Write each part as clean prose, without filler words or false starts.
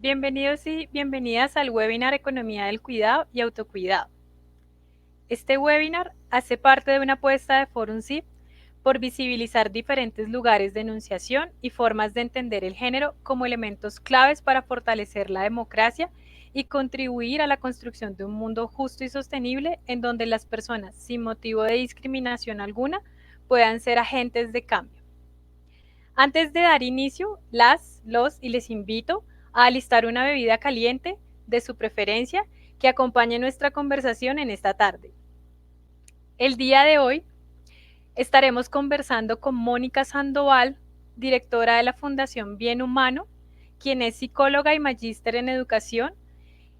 Bienvenidos y bienvenidas al webinar Economía del Cuidado y Autocuidado. Este webinar hace parte de una apuesta de Forum CIP por visibilizar diferentes lugares de enunciación y formas de entender el género como elementos claves para fortalecer la democracia y contribuir a la construcción de un mundo justo y sostenible en donde las personas, sin motivo de discriminación alguna, puedan ser agentes de cambio. Antes de dar inicio, los y les invito a alistar una bebida caliente de su preferencia que acompañe nuestra conversación en esta tarde. El día de hoy estaremos conversando con Mónica Sandoval, directora de la Fundación Bien Humano, quien es psicóloga y magíster en educación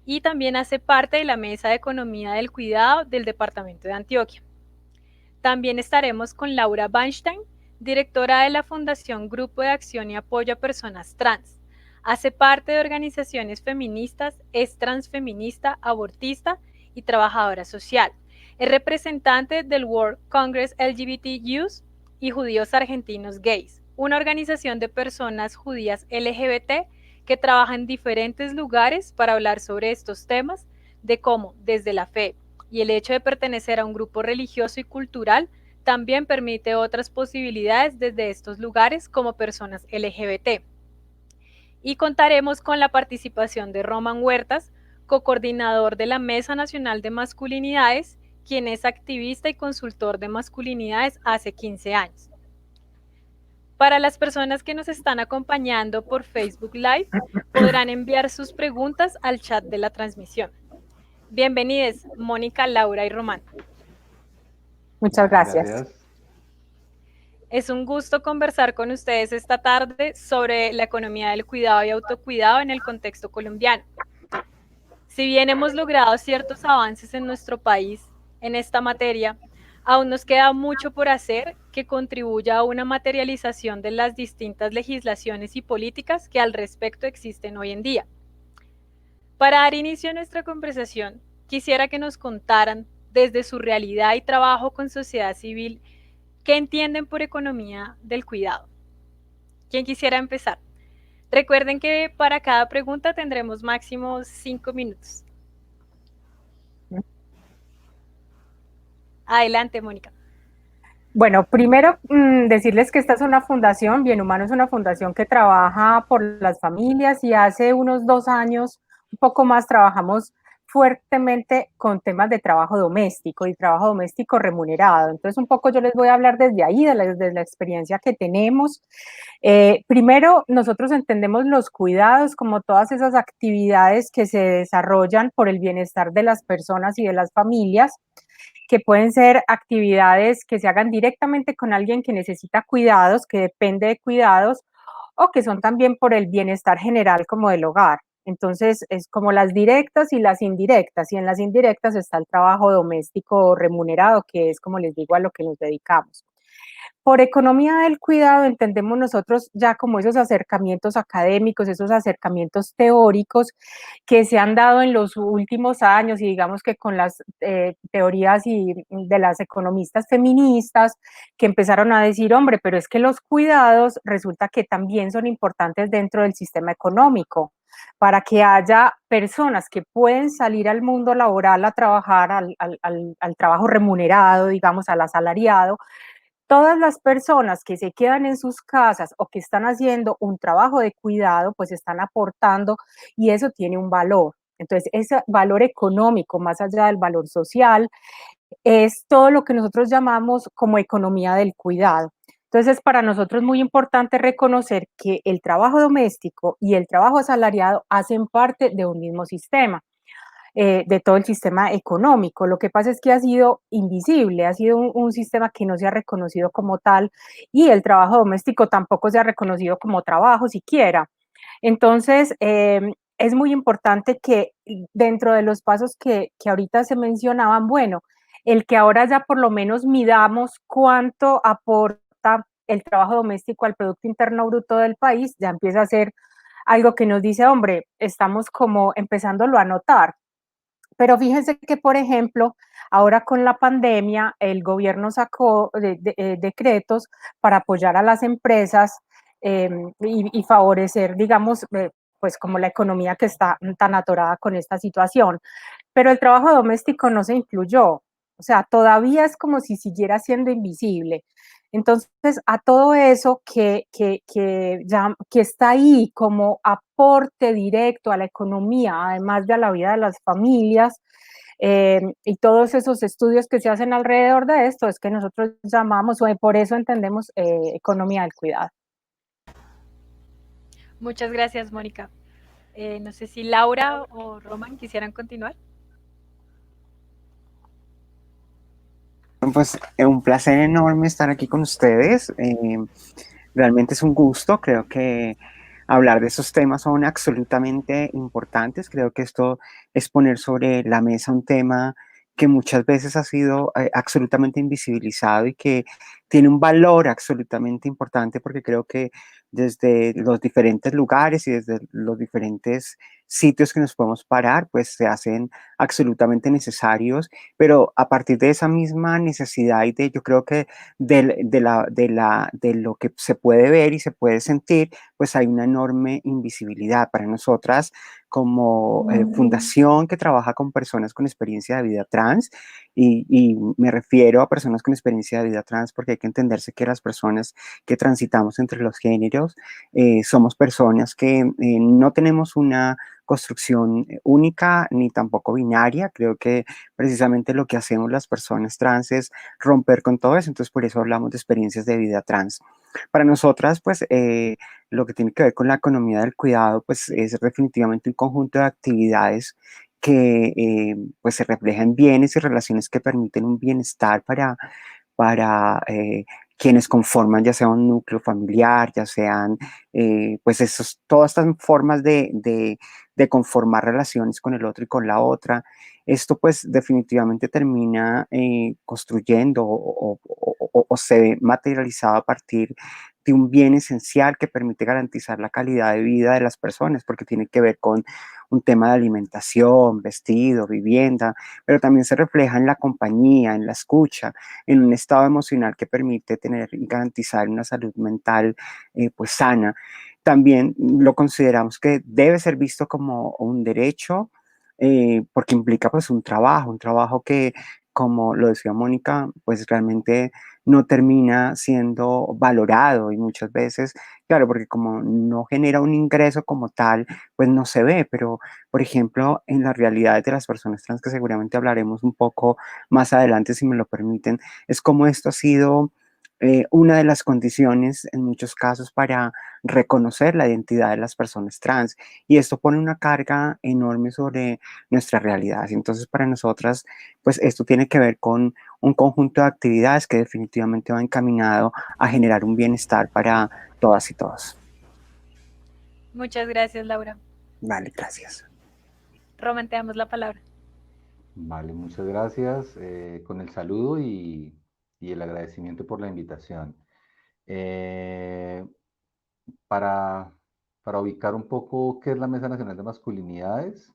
y también hace parte de la Mesa de Economía del Cuidado del Departamento de Antioquia. También estaremos con Laura Weinstein, directora de la Fundación Grupo de Acción y Apoyo a Personas Trans. Hace parte de organizaciones feministas, es transfeminista, abortista y trabajadora social. Es representante del World Congress LGBT Youth y Judíos Argentinos Gays, una organización de personas judías LGBT que trabaja en diferentes lugares para hablar sobre estos temas, de cómo, desde la fe, y el hecho de pertenecer a un grupo religioso y cultural también permite otras posibilidades desde estos lugares como personas LGBT. Y contaremos con la participación de Roman Huertas, co-coordinador de la Mesa Nacional de Masculinidades, quien es activista y consultor de masculinidades hace 15 años. Para las personas que nos están acompañando por Facebook Live, podrán enviar sus preguntas al chat de la transmisión. Bienvenidos, Mónica, Laura y Román. Muchas gracias. Gracias. Es un gusto conversar con ustedes esta tarde sobre la economía del cuidado y autocuidado en el contexto colombiano. Si bien hemos logrado ciertos avances en nuestro país en esta materia, aún nos queda mucho por hacer que contribuya a una materialización de las distintas legislaciones y políticas que al respecto existen hoy en día. Para dar inicio a nuestra conversación, quisiera que nos contaran desde su realidad y trabajo con sociedad civil, ¿qué entienden por economía del cuidado? ¿Quién quisiera empezar? Recuerden que para cada pregunta tendremos máximo 5 minutos. Adelante, Mónica. Bueno, primero decirles que esta es una fundación, Bien Humano es una fundación que trabaja por las familias y hace unos 2 años, un poco más, trabajamos fuertemente con temas de trabajo doméstico y trabajo doméstico remunerado. Entonces, un poco yo les voy a hablar desde ahí, desde la experiencia que tenemos. Primero, nosotros entendemos los cuidados como todas esas actividades que se desarrollan por el bienestar de las personas y de las familias, que pueden ser actividades que se hagan directamente con alguien que necesita cuidados, que depende de cuidados, o que son también por el bienestar general como del hogar. Entonces, es como las directas y las indirectas, y en las indirectas está el trabajo doméstico remunerado, que es, como les digo, a lo que nos dedicamos. Por economía del cuidado entendemos nosotros ya como esos acercamientos académicos, esos acercamientos teóricos que se han dado en los últimos años, y digamos que con las teorías de las economistas feministas que empezaron a decir, hombre, pero es que los cuidados resulta que también son importantes dentro del sistema económico, para que haya personas que pueden salir al mundo laboral a trabajar, al trabajo remunerado, digamos, al asalariado. Todas las personas que se quedan en sus casas o que están haciendo un trabajo de cuidado, pues están aportando, y eso tiene un valor. Entonces, ese valor económico, más allá del valor social, es todo lo que nosotros llamamos como economía del cuidado. Entonces, para nosotros es muy importante reconocer que el trabajo doméstico y el trabajo asalariado hacen parte de un mismo sistema. De todo el sistema económico. Lo que pasa es que ha sido invisible, ha sido un sistema que no se ha reconocido como tal, y el trabajo doméstico tampoco se ha reconocido como trabajo siquiera. Entonces, es muy importante que dentro de los pasos que ahorita se mencionaban, bueno, el que ahora ya por lo menos midamos cuánto aporta el trabajo doméstico al Producto Interno Bruto del país, ya empieza a ser algo que nos dice, hombre, estamos como empezándolo a notar. Pero fíjense que, por ejemplo, ahora con la pandemia, el gobierno sacó decretos para apoyar a las empresas y favorecer, digamos, pues como la economía que está tan atorada con esta situación. Pero el trabajo doméstico no se incluyó, o sea, todavía es como si siguiera siendo invisible. Entonces, a todo eso que está ahí como aporte directo a la economía, además de a la vida de las familias, y todos esos estudios que se hacen alrededor de esto, es que nosotros llamamos, o por eso entendemos economía del cuidado. Muchas gracias, Mónica. No sé si Laura o Roman quisieran continuar. Pues un placer enorme estar aquí con ustedes. Realmente es un gusto. Creo que hablar de esos temas son absolutamente importantes. Creo que esto es poner sobre la mesa un tema que muchas veces ha sido absolutamente invisibilizado y que tiene un valor absolutamente importante porque creo que desde los diferentes lugares y desde los diferentes sitios que nos podemos parar, pues se hacen absolutamente necesarios, pero a partir de esa misma necesidad y de, yo creo que de lo que se puede ver y se puede sentir, pues hay una enorme invisibilidad para nosotras como fundación que trabaja con personas con experiencia de vida trans y me refiero a personas con experiencia de vida trans porque hay que entenderse que las personas que transitamos entre los géneros somos personas que no tenemos una construcción única ni tampoco binaria. Creo que precisamente lo que hacemos las personas trans es romper con todo eso, entonces por eso hablamos de experiencias de vida trans. Para nosotras, pues lo que tiene que ver con la economía del cuidado, pues es definitivamente un conjunto de actividades que pues se reflejan en bienes y relaciones que permiten un bienestar para quienes conforman ya sea un núcleo familiar, ya sean pues todas estas formas de conformar relaciones con el otro y con la otra. Esto pues definitivamente termina construyendo o se ve materializado a partir de un bien esencial que permite garantizar la calidad de vida de las personas, porque tiene que ver con un tema de alimentación, vestido, vivienda, pero también se refleja en la compañía, en la escucha, en un estado emocional que permite tener y garantizar una salud mental pues sana. También lo consideramos que debe ser visto como un derecho porque implica pues un trabajo que, como lo decía Mónica, pues realmente no termina siendo valorado y muchas veces, claro, porque como no genera un ingreso como tal, pues no se ve, pero por ejemplo, en las realidades de las personas trans, que seguramente hablaremos un poco más adelante, si me lo permiten, es como esto ha sido una de las condiciones en muchos casos para reconocer la identidad de las personas trans y esto pone una carga enorme sobre nuestra realidad. Entonces, para nosotras, pues esto tiene que ver con un conjunto de actividades que definitivamente va encaminado a generar un bienestar para todas y todos. Muchas gracias, Laura. Vale, gracias. Roman, te damos la palabra. Vale, muchas gracias con el saludo y el agradecimiento por la invitación. Eh, para, para ubicar un poco qué es la Mesa Nacional de Masculinidades,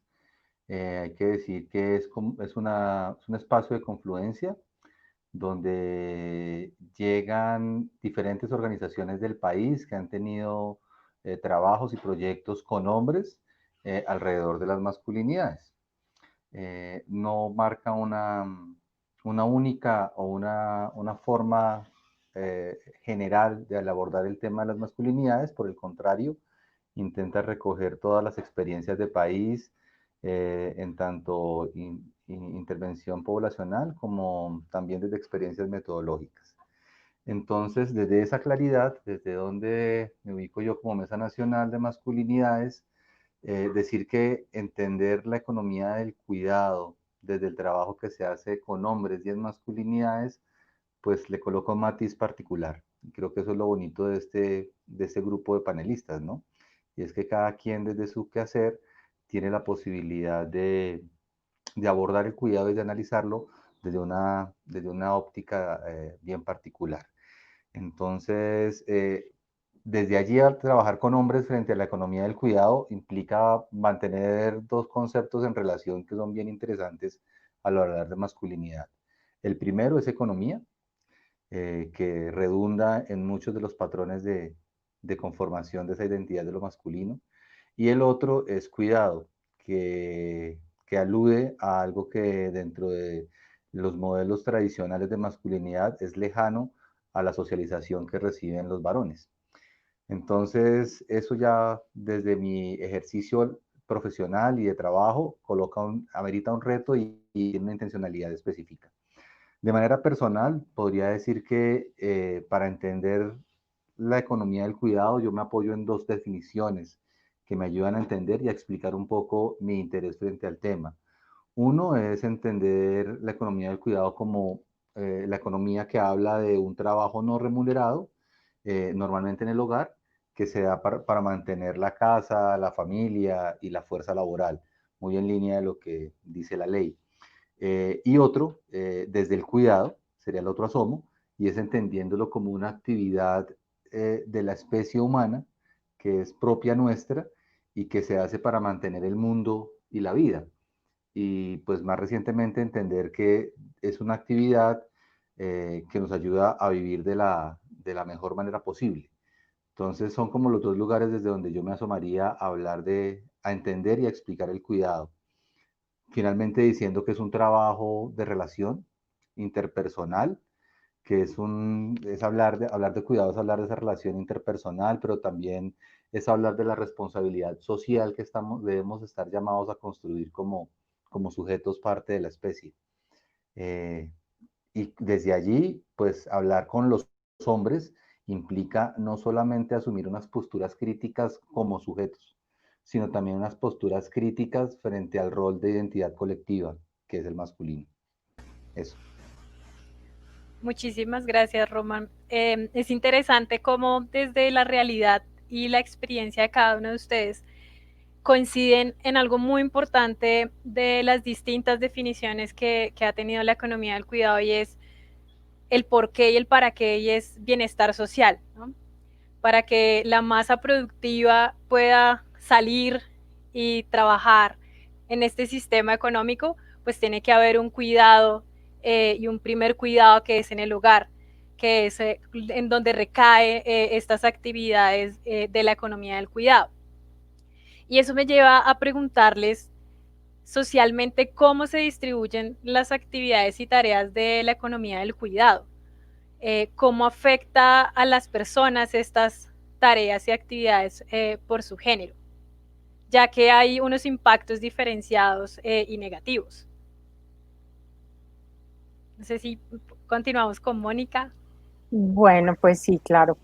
hay que decir que es un espacio de confluencia donde llegan diferentes organizaciones del país que han tenido trabajos y proyectos con hombres alrededor de las masculinidades. No marca una única o una forma general de al abordar el tema de las masculinidades, por el contrario, intenta recoger todas las experiencias de país en tanto intervención poblacional como también desde experiencias metodológicas. Entonces, desde esa claridad, desde donde me ubico yo como Mesa Nacional de Masculinidades, decir que entender la economía del cuidado desde el trabajo que se hace con hombres y en masculinidades, pues le coloca un matiz particular. Y creo que eso es lo bonito de este grupo de panelistas, ¿no? Y es que cada quien desde su quehacer tiene la posibilidad de abordar el cuidado y de analizarlo desde una óptica bien particular. Entonces, desde allí al trabajar con hombres frente a la economía del cuidado implica mantener dos conceptos en relación que son bien interesantes al hablar de masculinidad. El primero es economía, que redunda en muchos de los patrones de conformación de esa identidad de lo masculino. y el otro es cuidado, que alude a algo que dentro de los modelos tradicionales de masculinidad es lejano a la socialización que reciben los varones. Entonces, eso ya desde mi ejercicio profesional y de trabajo amerita un reto y tiene una intencionalidad específica. De manera personal, podría decir que para entender la economía del cuidado, yo me apoyo en dos definiciones que me ayudan a entender y a explicar un poco mi interés frente al tema. Uno es entender la economía del cuidado como la economía que habla de un trabajo no remunerado, normalmente en el hogar, que se da para mantener la casa, la familia y la fuerza laboral, muy en línea de lo que dice la ley. Y otro, desde el cuidado, sería el otro asomo, y es entendiéndolo como una actividad de la especie humana que es propia nuestra y que se hace para mantener el mundo y la vida. Y pues más recientemente entender que es una actividad que nos ayuda a vivir de la mejor manera posible. Entonces son como los dos lugares desde donde yo me asomaría a hablar a entender y a explicar el cuidado. Finalmente diciendo que es un trabajo de relación interpersonal, que es hablar de cuidado, es hablar de esa relación interpersonal, pero también es hablar de la responsabilidad social que debemos estar llamados a construir como sujetos parte de la especie. Eh, y desde allí, pues hablar con los hombres implica no solamente asumir unas posturas críticas como sujetos, sino también unas posturas críticas frente al rol de identidad colectiva, que es el masculino. Eso. Muchísimas gracias, Román. Es interesante cómo desde la realidad y la experiencia de cada uno de ustedes coinciden en algo muy importante de las distintas definiciones que ha tenido la economía del cuidado, y es el por qué y el para qué, y es bienestar social, ¿no? Para que la masa productiva pueda salir y trabajar en este sistema económico, pues tiene que haber un cuidado y un primer cuidado que es en el hogar, que es en donde recae estas actividades de la economía del cuidado. Y eso me lleva a preguntarles socialmente cómo se distribuyen las actividades y tareas de la economía del cuidado, cómo afecta a las personas estas tareas y actividades por su género, ya que hay unos impactos diferenciados y negativos. No sé si continuamos con Mónica. Bueno, pues sí, claro.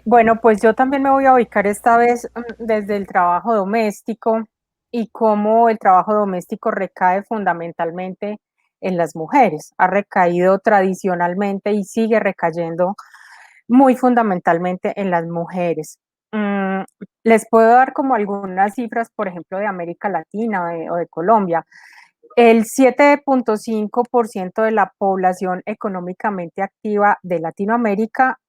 Bueno, pues yo también me voy a ubicar esta vez desde el trabajo doméstico y cómo el trabajo doméstico recae fundamentalmente en las mujeres. Ha recaído tradicionalmente y sigue recayendo muy fundamentalmente en las mujeres. Les puedo dar como algunas cifras, por ejemplo, de América Latina o de Colombia. El 7.5% de la población económicamente activa de Latinoamérica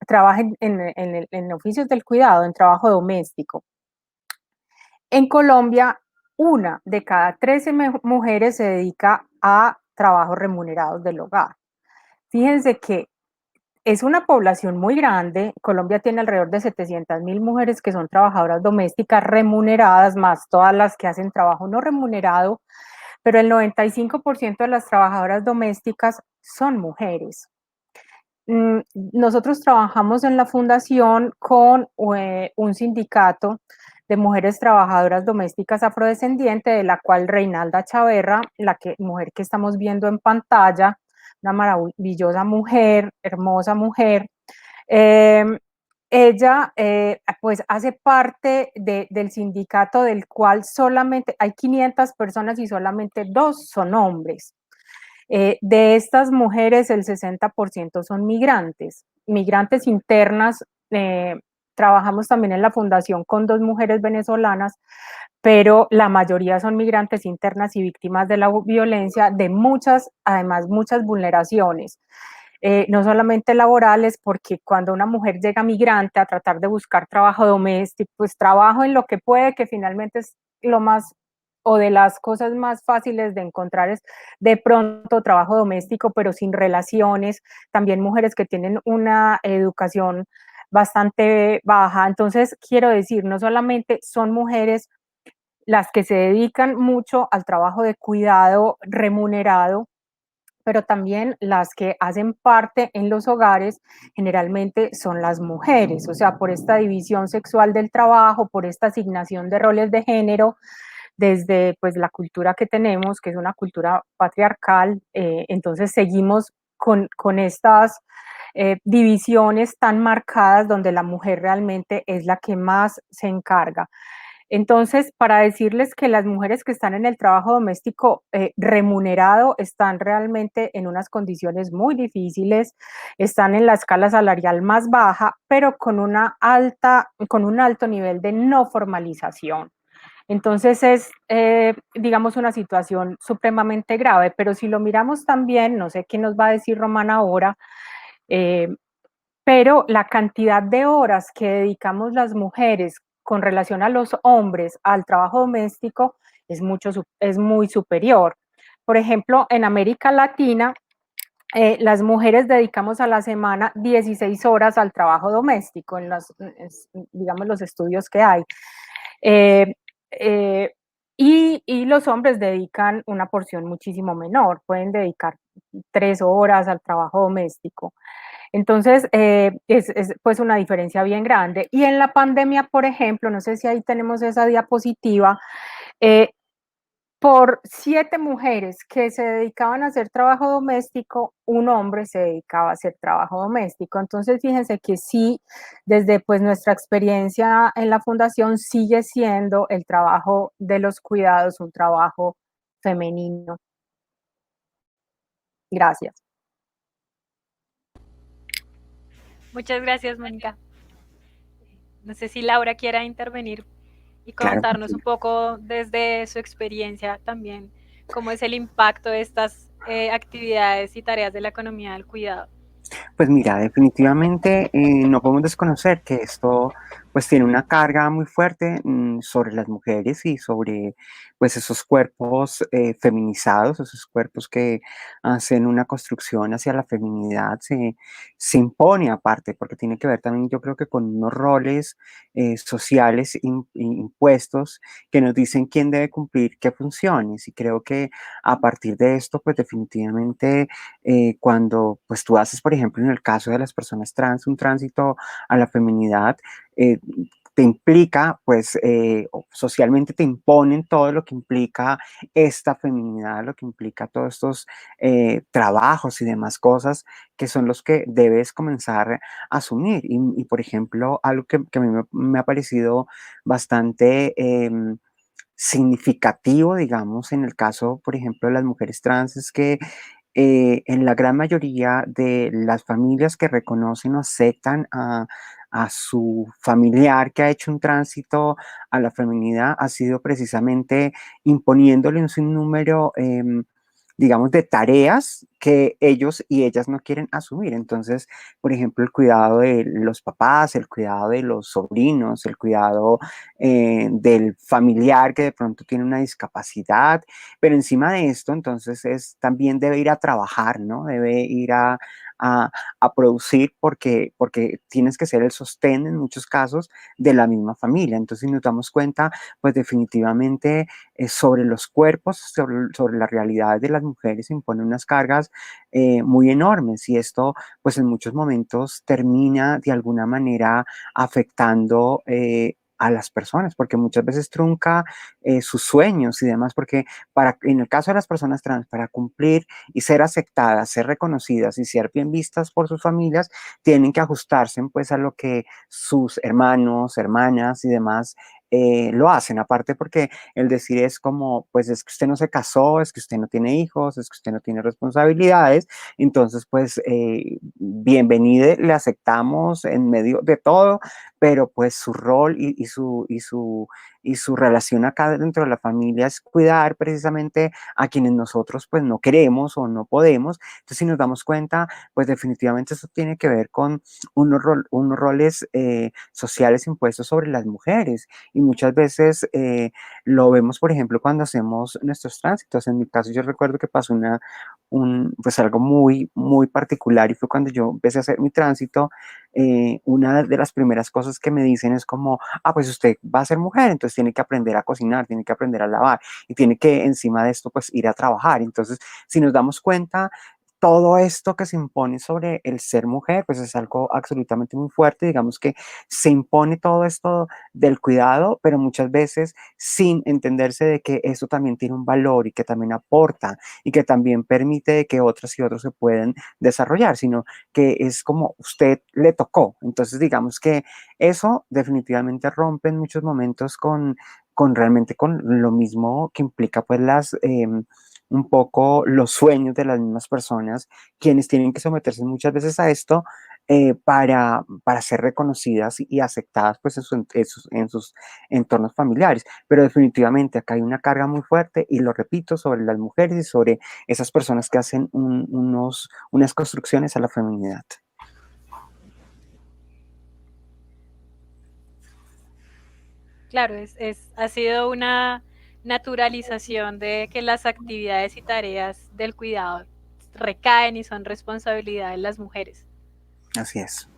trabaja en oficios del cuidado, en trabajo doméstico. En Colombia, 1 de cada 13 mujeres se dedica a trabajos remunerados del hogar. Fíjense que es una población muy grande. Colombia tiene alrededor de 700.000 mujeres que son trabajadoras domésticas remuneradas, más todas las que hacen trabajo no remunerado, pero el 95% de las trabajadoras domésticas son mujeres. Nosotros trabajamos en la fundación con un sindicato de mujeres trabajadoras domésticas afrodescendientes, de la cual Reinalda Chaverra, mujer que estamos viendo en pantalla, una maravillosa mujer, hermosa mujer. Ella pues hace parte del sindicato, del cual solamente hay 500 personas y solamente 2 son hombres. De estas mujeres, el 60% son migrantes, migrantes internas. Trabajamos también en la fundación con 2 mujeres venezolanas, pero la mayoría son migrantes internas y víctimas de la violencia, de además muchas vulneraciones. No solamente laborales, porque cuando una mujer llega migrante a tratar de buscar trabajo doméstico, pues trabajo en lo que puede, que finalmente es lo más, o de las cosas más fáciles de encontrar, es de pronto trabajo doméstico, pero sin relaciones. También mujeres que tienen una educación bastante baja. Entonces, quiero decir, no solamente son mujeres las que se dedican mucho al trabajo de cuidado remunerado, pero también las que hacen parte en los hogares generalmente son las mujeres, o sea, por esta división sexual del trabajo, por esta asignación de roles de género, desde pues la cultura que tenemos, que es una cultura patriarcal, entonces seguimos con estas divisiones tan marcadas donde la mujer realmente es la que más se encarga. Entonces, para decirles que las mujeres que están en el trabajo doméstico remunerado están realmente en unas condiciones muy difíciles, están en la escala salarial más baja, pero con con un alto nivel de no formalización. Entonces es, digamos, una situación supremamente grave, pero si lo miramos también, no sé qué nos va a decir Román ahora, eh, pero la cantidad de horas que dedicamos las mujeres con relación a los hombres al trabajo doméstico es muy superior. Por ejemplo, en América Latina, las mujeres dedicamos a la semana 16 horas al trabajo doméstico, digamos, los estudios que hay. Eh, eh, y los hombres dedican una porción muchísimo menor, pueden dedicar 3 horas al trabajo doméstico. Entonces, es pues una diferencia bien grande. Y en la pandemia, por ejemplo, no sé si ahí tenemos esa diapositiva, eh, por 7 mujeres que se dedicaban a hacer trabajo doméstico, un hombre se dedicaba a hacer trabajo doméstico. Entonces, fíjense que sí, desde pues nuestra experiencia en la fundación sigue siendo el trabajo de los cuidados un trabajo femenino. Gracias. Muchas gracias, Mónica. No sé si Laura quiera intervenir y Claro. contarnos un poco desde su experiencia también, cómo es el impacto de estas actividades y tareas de la economía del cuidado. Pues mira, definitivamente no podemos desconocer que esto pues tiene una carga muy fuerte sobre las mujeres y sobre pues esos cuerpos feminizados, esos cuerpos que hacen una construcción hacia la feminidad, se impone aparte, porque tiene que ver también yo creo que con unos roles sociales impuestos que nos dicen quién debe cumplir qué funciones y creo que a partir de esto pues definitivamente cuando pues tú haces, por ejemplo, en el caso de las personas trans, un tránsito a la feminidad, eh, te implica, pues socialmente te imponen todo lo que implica esta feminidad, lo que implica todos estos trabajos y demás cosas que son los que debes comenzar a asumir. Y, por ejemplo, algo que a mí me ha parecido bastante significativo, digamos, en el caso, por ejemplo, de las mujeres trans, es que en la gran mayoría de las familias que reconocen o aceptan a su familiar que ha hecho un tránsito a la feminidad ha sido precisamente imponiéndole un sinnúmero, digamos, de tareas que ellos y ellas no quieren asumir. Entonces, por ejemplo, el cuidado de los papás, el cuidado de los sobrinos, el cuidado del familiar que de pronto tiene una discapacidad, pero encima de esto, entonces, también debe ir a trabajar, ¿no? Debe ir a, a producir porque tienes que ser el sostén en muchos casos de la misma familia. Entonces, si nos damos cuenta, pues definitivamente sobre los cuerpos, sobre la realidad de las mujeres se imponen unas cargas muy enormes y esto, pues en muchos momentos termina de alguna manera afectando a las personas, porque muchas veces trunca sus sueños y demás, porque en el caso de las personas trans, para cumplir y ser aceptadas, ser reconocidas y ser bien vistas por sus familias, tienen que ajustarse pues a lo que sus hermanos, hermanas y demás lo hacen, aparte porque el decir es como, pues es que usted no se casó, es que usted no tiene hijos, es que usted no tiene responsabilidades, entonces pues bienvenido, le aceptamos en medio de todo, pero pues su rol y su relación acá dentro de la familia es cuidar precisamente a quienes nosotros pues no queremos o no podemos. Entonces si nos damos cuenta, pues definitivamente eso tiene que ver con unos roles sociales impuestos sobre las mujeres y muchas veces lo vemos, por ejemplo, cuando hacemos nuestros tránsitos. En mi caso yo recuerdo que pasó pues algo muy, muy particular, y fue cuando yo empecé a hacer mi tránsito. Una de las primeras cosas que me dicen es como, pues usted va a ser mujer, entonces tiene que aprender a cocinar, tiene que aprender a lavar y tiene que encima de esto pues ir a trabajar. Entonces, si nos damos cuenta, todo esto que se impone sobre el ser mujer, pues es algo absolutamente muy fuerte. Digamos que se impone todo esto del cuidado, pero muchas veces sin entenderse de que esto también tiene un valor y que también aporta y que también permite que otras y otros se puedan desarrollar, sino que es como usted le tocó. Entonces, digamos que eso definitivamente rompe en muchos momentos con realmente con lo mismo que implica pues un poco los sueños de las mismas personas, quienes tienen que someterse muchas veces a esto para ser reconocidas y aceptadas pues en sus entornos familiares. Pero definitivamente acá hay una carga muy fuerte, y lo repito, sobre las mujeres y sobre esas personas que hacen unas construcciones a la feminidad. Claro, ha sido una naturalización de que las actividades y tareas del cuidado recaen y son responsabilidad de las mujeres. Así es.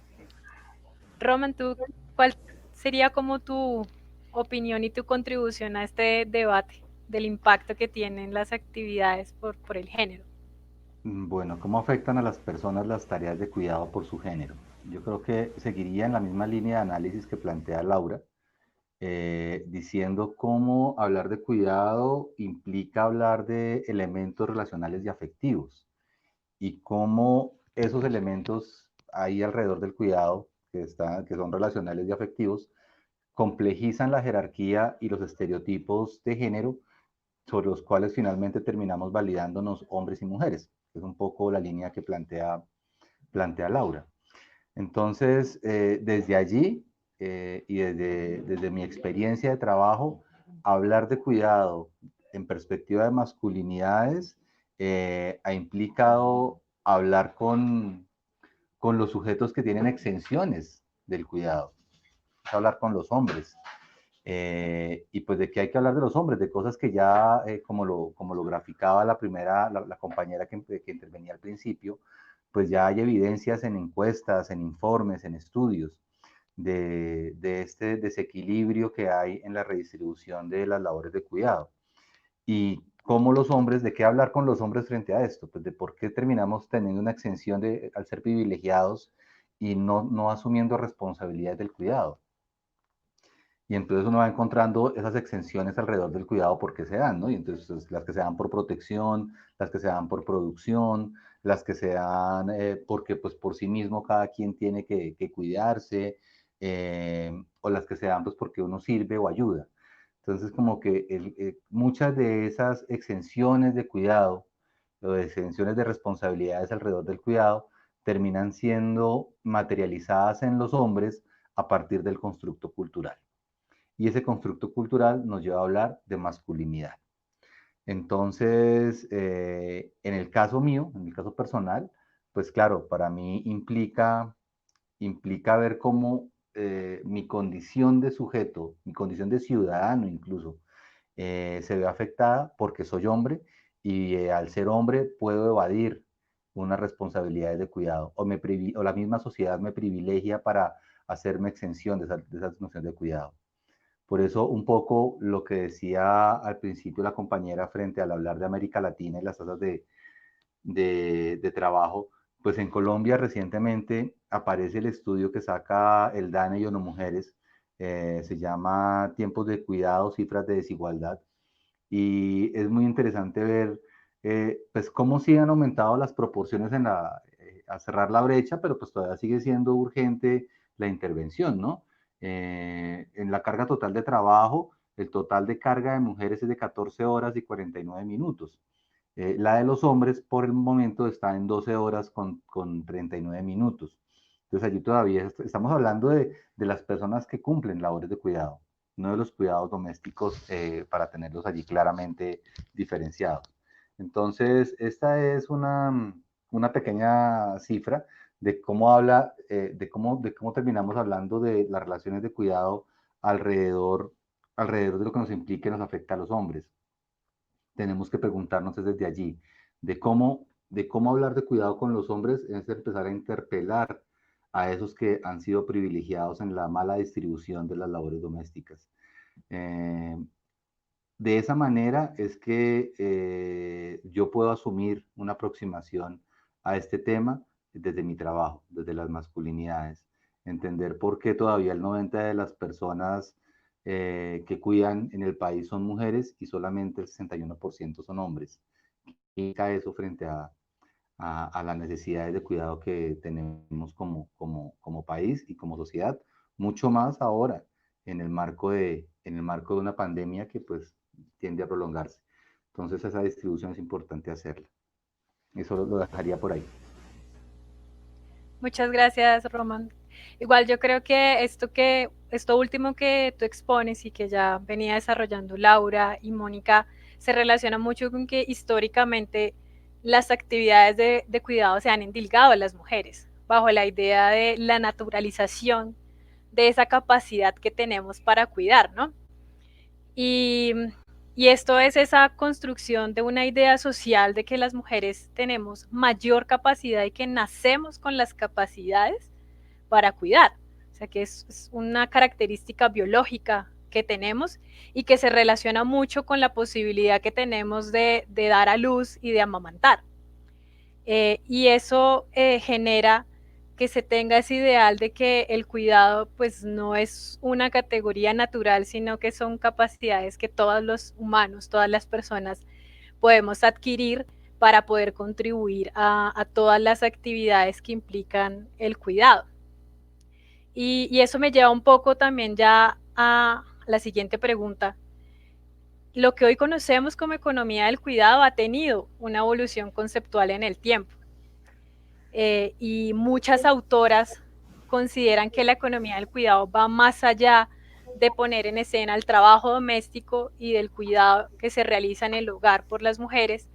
Roman, ¿tú cuál sería como tu opinión y tu contribución a este debate del impacto que tienen las actividades por el género? Bueno, ¿cómo afectan a las personas las tareas de cuidado por su género? Yo creo que seguiría en la misma línea de análisis que plantea Laura, diciendo cómo hablar de cuidado implica hablar de elementos relacionales y afectivos, y cómo esos elementos ahí alrededor del cuidado, que son relacionales y afectivos, complejizan la jerarquía y los estereotipos de género sobre los cuales finalmente terminamos validándonos hombres y mujeres. Es un poco la línea que plantea Laura. Entonces, desde allí y desde mi experiencia de trabajo, hablar de cuidado en perspectiva de masculinidades ha implicado hablar con los sujetos que tienen exenciones del cuidado, hablar con los hombres. Y pues de qué hay que hablar de los hombres, de cosas que ya, como lo graficaba la compañera que intervenía al principio, pues ya hay evidencias en encuestas, en informes, en estudios de este desequilibrio que hay en la redistribución de las labores de cuidado. Y cómo los hombres, de qué hablar con los hombres frente a esto, pues de por qué terminamos teniendo una exención al ser privilegiados y no asumiendo responsabilidades del cuidado. Y entonces uno va encontrando esas exenciones alrededor del cuidado porque se dan, ¿no? Y entonces pues, las que se dan por protección, las que se dan por producción, las que se dan porque pues por sí mismo cada quien tiene que cuidarse, o las que se dan pues porque uno sirve o ayuda. Entonces como que muchas de esas exenciones de cuidado o de exenciones de responsabilidades alrededor del cuidado terminan siendo materializadas en los hombres a partir del constructo cultural. Y ese constructo cultural nos lleva a hablar de masculinidad. Entonces, en el caso mío, en el caso personal, pues claro, para mí implica ver cómo mi condición de sujeto, mi condición de ciudadano incluso, se ve afectada porque soy hombre, y al ser hombre puedo evadir unas responsabilidades de cuidado, o la misma sociedad me privilegia para hacerme exención de esas nociones de cuidado. Por eso un poco lo que decía al principio la compañera frente al hablar de América Latina y las tasas de trabajo, pues en Colombia recientemente aparece el estudio que saca el DANE y ONU Mujeres, se llama Tiempos de Cuidado, Cifras de Desigualdad, y es muy interesante ver pues cómo sí han aumentado las proporciones a cerrar la brecha, pero pues todavía sigue siendo urgente la intervención, ¿no? En la carga total de trabajo, el total de carga de mujeres es de 14 horas y 49 minutos. La de los hombres por el momento está en 12 horas con 39 minutos. Entonces allí todavía estamos hablando de las personas que cumplen labores de cuidado, no de los cuidados domésticos, para tenerlos allí claramente diferenciados. Entonces, esta es una pequeña cifra de cómo habla, de cómo terminamos hablando de las relaciones de cuidado alrededor de lo que nos implica y nos afecta a los hombres. Tenemos que preguntarnos desde allí, de cómo de cómo hablar de cuidado con los hombres es empezar a interpelar a esos que han sido privilegiados en la mala distribución de las labores domésticas. De esa manera es que yo puedo asumir una aproximación a este tema desde mi trabajo, desde las masculinidades, entender por qué todavía el 90% de las personas que cuidan en el país son mujeres y solamente el 61% son hombres. ¿Qué cae eso frente a las necesidades de cuidado que tenemos como país y como sociedad? Mucho más ahora en el marco de una pandemia que pues tiende a prolongarse. Entonces esa distribución es importante hacerla. Eso lo dejaría por ahí. Muchas gracias, Roman. Igual yo creo que esto último que tú expones y que ya venía desarrollando Laura y Mónica se relaciona mucho con que históricamente las actividades de cuidado se han endilgado a las mujeres, bajo la idea de la naturalización de esa capacidad que tenemos para cuidar, ¿no? Y, y esto es esa construcción de una idea social de que las mujeres tenemos mayor capacidad y que nacemos con las capacidades para cuidar. O sea, que es una característica biológica que tenemos y que se relaciona mucho con la posibilidad que tenemos de dar a luz y de amamantar. Y eso genera que se tenga ese ideal de que el cuidado pues no es una categoría natural, sino que son capacidades que todos los humanos, todas las personas podemos adquirir para poder contribuir a todas las actividades que implican el cuidado. Y eso me lleva un poco también ya a la siguiente pregunta. Lo que hoy conocemos como economía del cuidado ha tenido una evolución conceptual en el tiempo. Y muchas autoras consideran que la economía del cuidado va más allá de poner en escena el trabajo doméstico y del cuidado que se realiza en el hogar por las mujeres.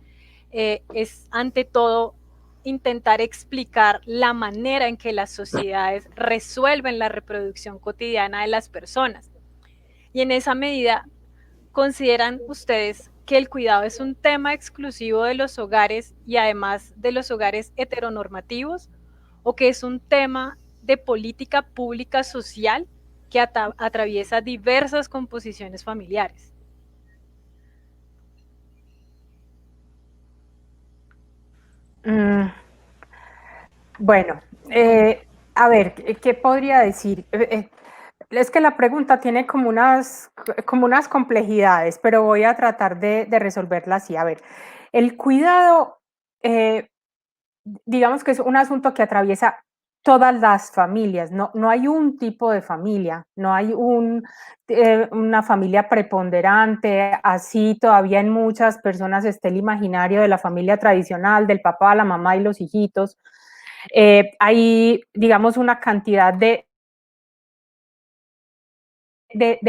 Es ante todo intentar explicar la manera en que las sociedades resuelven la reproducción cotidiana de las personas. Y en esa medida, ¿consideran ustedes que el cuidado es un tema exclusivo de los hogares y además de los hogares heteronormativos, o que es un tema de política pública social que atraviesa diversas composiciones familiares? Bueno, a ver, ¿qué podría decir? Es que la pregunta tiene como unas complejidades, pero voy a tratar de resolverla así. A ver, el cuidado, digamos que es un asunto que atraviesa todas las familias, no hay un tipo de familia, no hay una familia preponderante, así todavía en muchas personas está el imaginario de la familia tradicional, del papá, la mamá y los hijitos. Hay, digamos, una cantidad de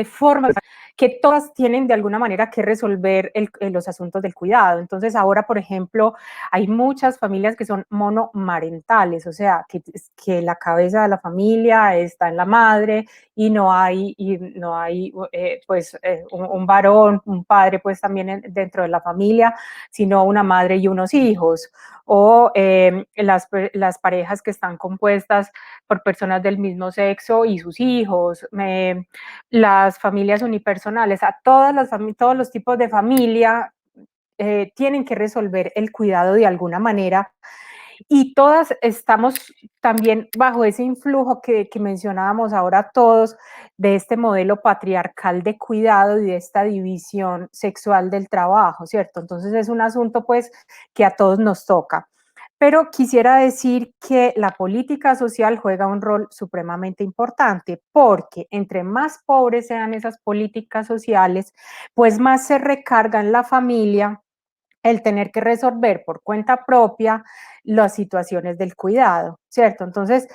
formas que todas tienen de alguna manera que resolver los asuntos del cuidado. Entonces ahora, por ejemplo, hay muchas familias que son monomarentales, o sea, que la cabeza de la familia está en la madre y no hay un varón, un padre pues también dentro de la familia, sino una madre y unos hijos. O las parejas que están compuestas por personas del mismo sexo y sus hijos, las familias unipersonales, todos los tipos de familia tienen que resolver el cuidado de alguna manera, y todas estamos también bajo ese influjo que mencionábamos ahora todos, de este modelo patriarcal de cuidado y de esta división sexual del trabajo, ¿cierto? Entonces es un asunto pues que a todos nos toca. Pero quisiera decir que la política social juega un rol supremamente importante, porque entre más pobres sean esas políticas sociales, pues más se recarga en la familia el tener que resolver por cuenta propia las situaciones del cuidado, ¿cierto? Entonces,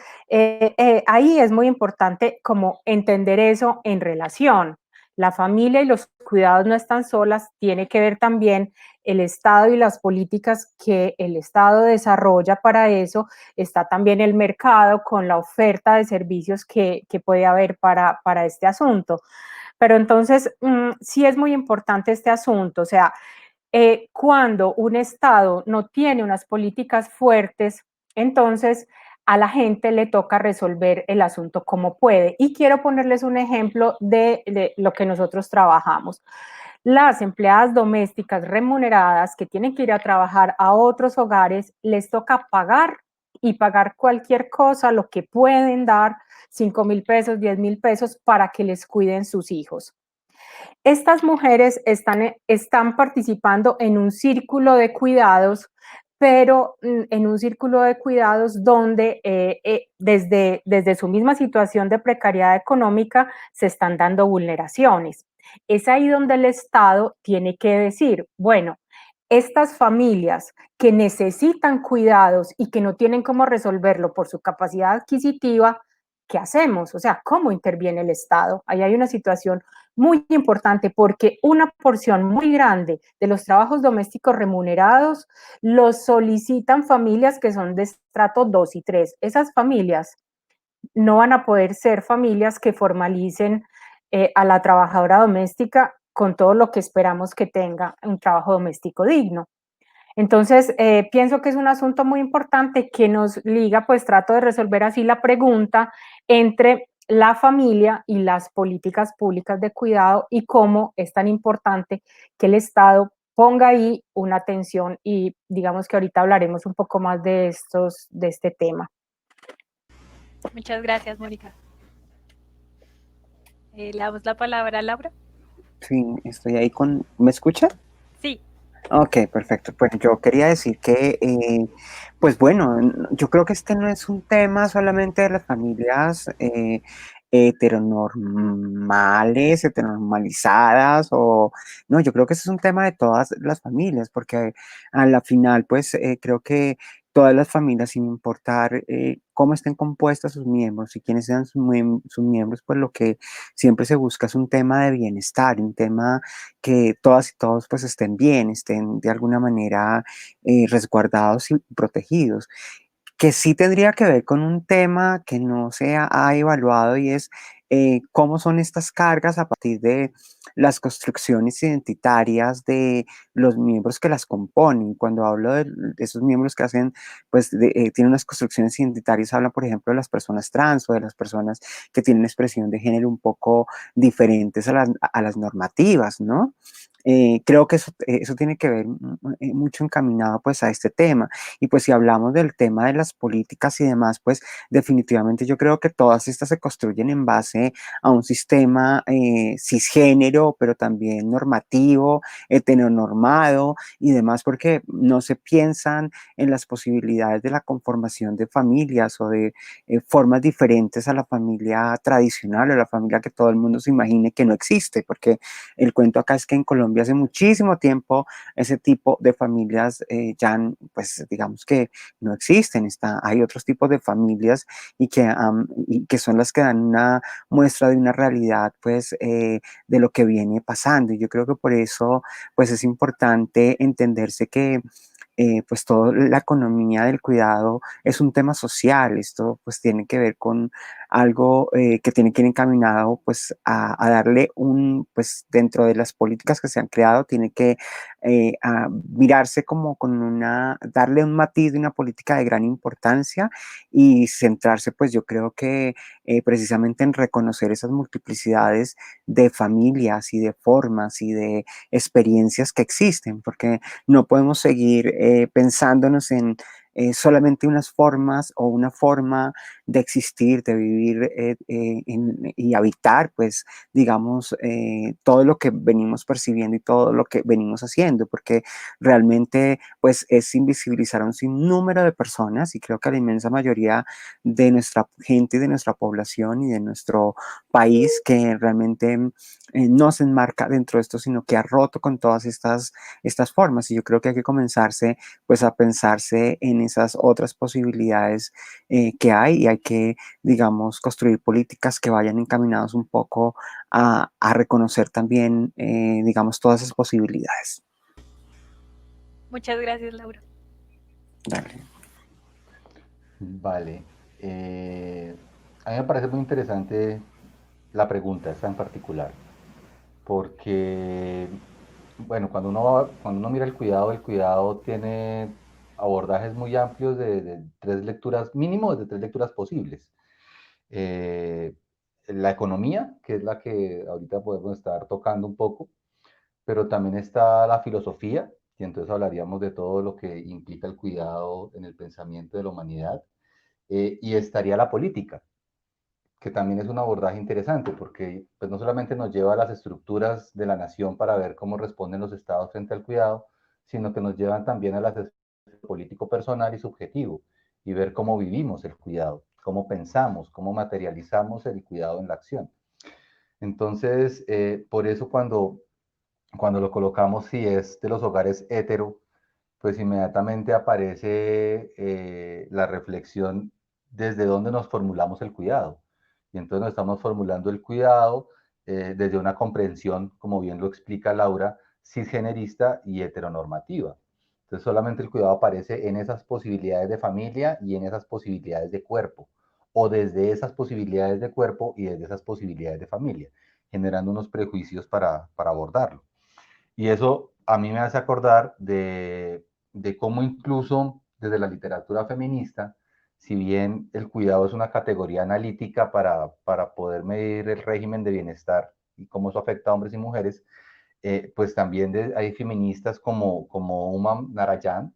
ahí es muy importante como entender eso en relación. La familia y los cuidados no están solas, tiene que ver también el Estado y las políticas que el Estado desarrolla para eso, está también el mercado con la oferta de servicios que puede haber para este asunto. Pero entonces, sí es muy importante este asunto, o sea, Cuando un Estado no tiene unas políticas fuertes, entonces a la gente le toca resolver el asunto como puede. Y quiero ponerles un ejemplo de lo que nosotros trabajamos. Las empleadas domésticas remuneradas que tienen que ir a trabajar a otros hogares, les toca pagar y pagar cualquier cosa, lo que pueden dar, 5,000 pesos, 10,000 pesos, para que les cuiden sus hijos. Estas mujeres están participando en un círculo de cuidados, pero en un círculo de cuidados donde desde su misma situación de precariedad económica se están dando vulneraciones. Es ahí donde el Estado tiene que decir, bueno, estas familias que necesitan cuidados y que no tienen cómo resolverlo por su capacidad adquisitiva, ¿qué hacemos? O sea, ¿cómo interviene el Estado? Ahí hay una situación muy importante porque una porción muy grande de los trabajos domésticos remunerados los solicitan familias que son de estrato 2 y 3. Esas familias no van a poder ser familias que formalicen a la trabajadora doméstica con todo lo que esperamos que tenga un trabajo doméstico digno. Entonces, pienso que es un asunto muy importante que nos liga, pues trato de resolver así la pregunta entre la familia y las políticas públicas de cuidado y cómo es tan importante que el Estado ponga ahí una atención y digamos que ahorita hablaremos un poco más de este tema. Muchas gracias, Mónica. Le damos la palabra a Laura. Sí, estoy ahí con... ¿Me escucha? Sí. Ok, perfecto. Bueno, yo quería decir que, pues bueno, yo creo que este no es un tema solamente de las familias heteronormales, heteronormalizadas, o no, yo creo que este es un tema de todas las familias, porque a la final, pues creo que todas las familias, sin importar cómo estén compuestas sus miembros y quiénes sean sus miembros, pues lo que siempre se busca es un tema de bienestar, un tema que todas y todos pues estén bien, estén de alguna manera resguardados y protegidos, que sí tendría que ver con un tema que no se ha evaluado y es cómo son estas cargas a partir de las construcciones identitarias de los miembros que las componen. Cuando hablo de esos miembros que hacen, pues tienen unas construcciones identitarias, hablan por ejemplo de las personas trans o de las personas que tienen expresión de género un poco diferentes a las normativas, ¿no? Creo que eso tiene que ver mucho encaminado pues a este tema. Y pues si hablamos del tema de las políticas y demás, pues definitivamente yo creo que todas estas se construyen en base a un sistema cisgénero, pero también normativo, heteronormado y demás, porque no se piensan en las posibilidades de la conformación de familias o de formas diferentes a la familia tradicional o la familia que todo el mundo se imagine que no existe, porque el cuento acá es que en Colombia hace muchísimo tiempo ese tipo de familias ya, pues digamos que no existen. Hay otros tipos de familias y que son las que dan una muestra de una realidad, pues, de lo que viene pasando. Y yo creo que por eso, pues, es importante entenderse que pues toda la economía del cuidado es un tema social, esto pues tiene que ver con algo que tiene que ir encaminado pues a darle pues dentro de las políticas que se han creado, tiene que a mirarse como darle un matiz de una política de gran importancia y centrarse pues yo creo que precisamente en reconocer esas multiplicidades de familias y de formas y de experiencias que existen, porque no podemos seguir pensándonos en solamente unas formas o una forma de existir, de vivir y habitar, pues, digamos, todo lo que venimos percibiendo y todo lo que venimos haciendo, porque realmente, pues, es invisibilizar a un sinnúmero de personas y creo que a la inmensa mayoría de nuestra gente y de nuestra población y de nuestro país que realmente no se enmarca dentro de esto, sino que ha roto con todas estas formas. Y yo creo que hay que comenzarse pues a pensarse en esas otras posibilidades que hay y hay que, digamos, construir políticas que vayan encaminados un poco a reconocer también, digamos, todas esas posibilidades. Muchas gracias, Laura. Dale. Vale. A mí me parece muy interesante la pregunta, esta en particular, porque bueno, cuando uno mira el cuidado tiene abordajes muy amplios de tres lecturas, mínimo de tres lecturas posibles. Eh, la economía, que es la que ahorita podemos estar tocando un poco, pero también está la filosofía, y entonces hablaríamos de todo lo que implica el cuidado en el pensamiento de la humanidad, y estaría la política, que también es un abordaje interesante, porque pues, no solamente nos lleva a las estructuras de la nación para ver cómo responden los estados frente al cuidado, sino que nos llevan también a las político personal y subjetivo, y ver cómo vivimos el cuidado, cómo pensamos, cómo materializamos el cuidado en la acción. Entonces, por eso cuando lo colocamos, si es de los hogares hetero, pues inmediatamente aparece la reflexión desde dónde nos formulamos el cuidado. Y entonces nos estamos formulando el cuidado desde una comprensión, como bien lo explica Laura, cisgenerista y heteronormativa. Entonces solamente el cuidado aparece en esas posibilidades de familia y en esas posibilidades de cuerpo, o desde esas posibilidades de cuerpo y desde esas posibilidades de familia, generando unos prejuicios para abordarlo. Y eso a mí me hace acordar de cómo incluso desde la literatura feminista, si bien el cuidado es una categoría analítica para poder medir el régimen de bienestar y cómo eso afecta a hombres y mujeres, pues también hay feministas como Uma Narayan,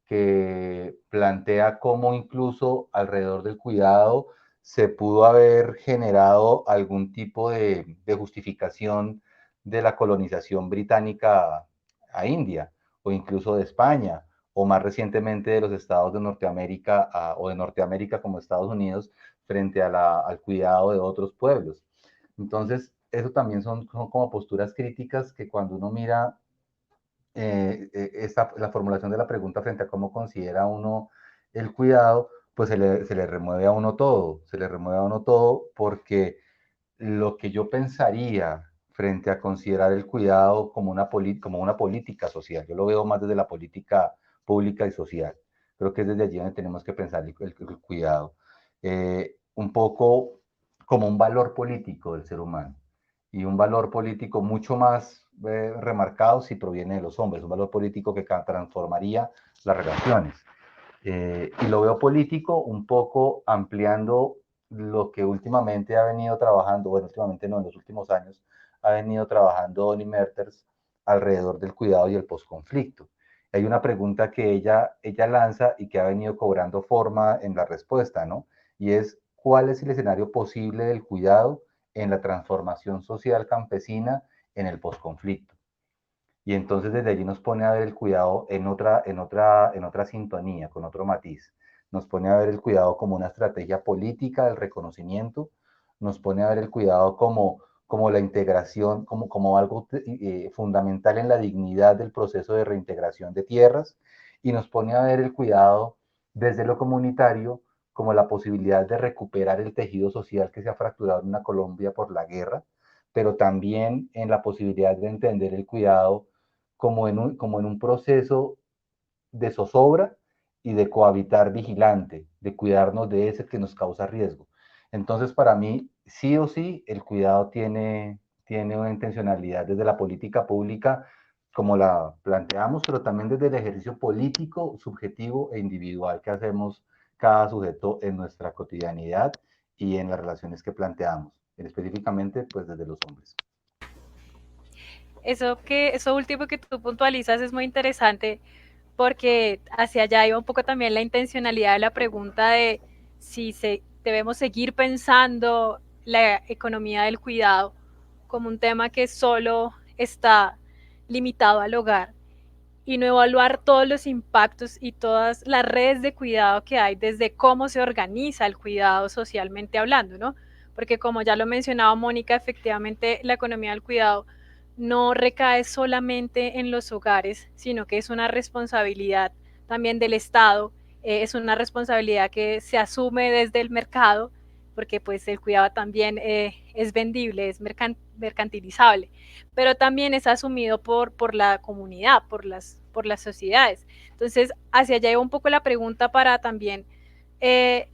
que plantea cómo incluso alrededor del cuidado se pudo haber generado algún tipo de justificación de la colonización británica a India, o incluso de España, o más recientemente de los estados de Norteamérica, o de Norteamérica como Estados Unidos, frente al cuidado de otros pueblos. Entonces, eso también son como posturas críticas que cuando uno mira la formulación de la pregunta frente a cómo considera uno el cuidado, pues se le remueve a uno todo, se le remueve a uno todo porque lo que yo pensaría frente a considerar el cuidado como una política social, yo lo veo más desde la política pública y social, creo que es desde allí donde tenemos que pensar el cuidado, un poco como un valor político del ser humano y un valor político mucho más remarcado si proviene de los hombres, un valor político que transformaría las relaciones. Y lo veo político un poco ampliando lo que últimamente ha venido trabajando, bueno, últimamente no, en los últimos años, ha venido trabajando Donny Merters alrededor del cuidado y el posconflicto. Hay una pregunta que ella lanza y que ha venido cobrando forma en la respuesta, ¿no? Y es, ¿cuál es el escenario posible del cuidado en la transformación social campesina en el posconflicto? Y entonces desde allí nos pone a ver el cuidado en otra sintonía, con otro matiz. Nos pone a ver el cuidado como una estrategia política del reconocimiento, nos pone a ver el cuidado como la integración, como algo fundamental en la dignidad del proceso de reintegración de tierras, y nos pone a ver el cuidado desde lo comunitario como la posibilidad de recuperar el tejido social que se ha fracturado en una Colombia por la guerra, pero también en la posibilidad de entender el cuidado como en un proceso de zozobra y de cohabitar vigilante, de cuidarnos de ese que nos causa riesgo. Entonces, para mí, sí o sí, el cuidado tiene una intencionalidad desde la política pública, como la planteamos, pero también desde el ejercicio político, subjetivo e individual que hacemos cada sujeto en nuestra cotidianidad y en las relaciones que planteamos, específicamente pues desde los hombres. Eso último que tú puntualizas es muy interesante porque hacia allá iba un poco también la intencionalidad de la pregunta de si debemos seguir pensando la economía del cuidado como un tema que solo está limitado al hogar y no evaluar todos los impactos y todas las redes de cuidado que hay desde cómo se organiza el cuidado socialmente hablando, ¿no? Porque como ya lo mencionaba Mónica, efectivamente la economía del cuidado no recae solamente en los hogares, sino que es una responsabilidad también del Estado, es una responsabilidad que se asume desde el mercado, porque pues el cuidado también es vendible, es mercantilizable, pero también es asumido por la comunidad, por las sociedades. Entonces, hacia allá iba un poco la pregunta para también eh,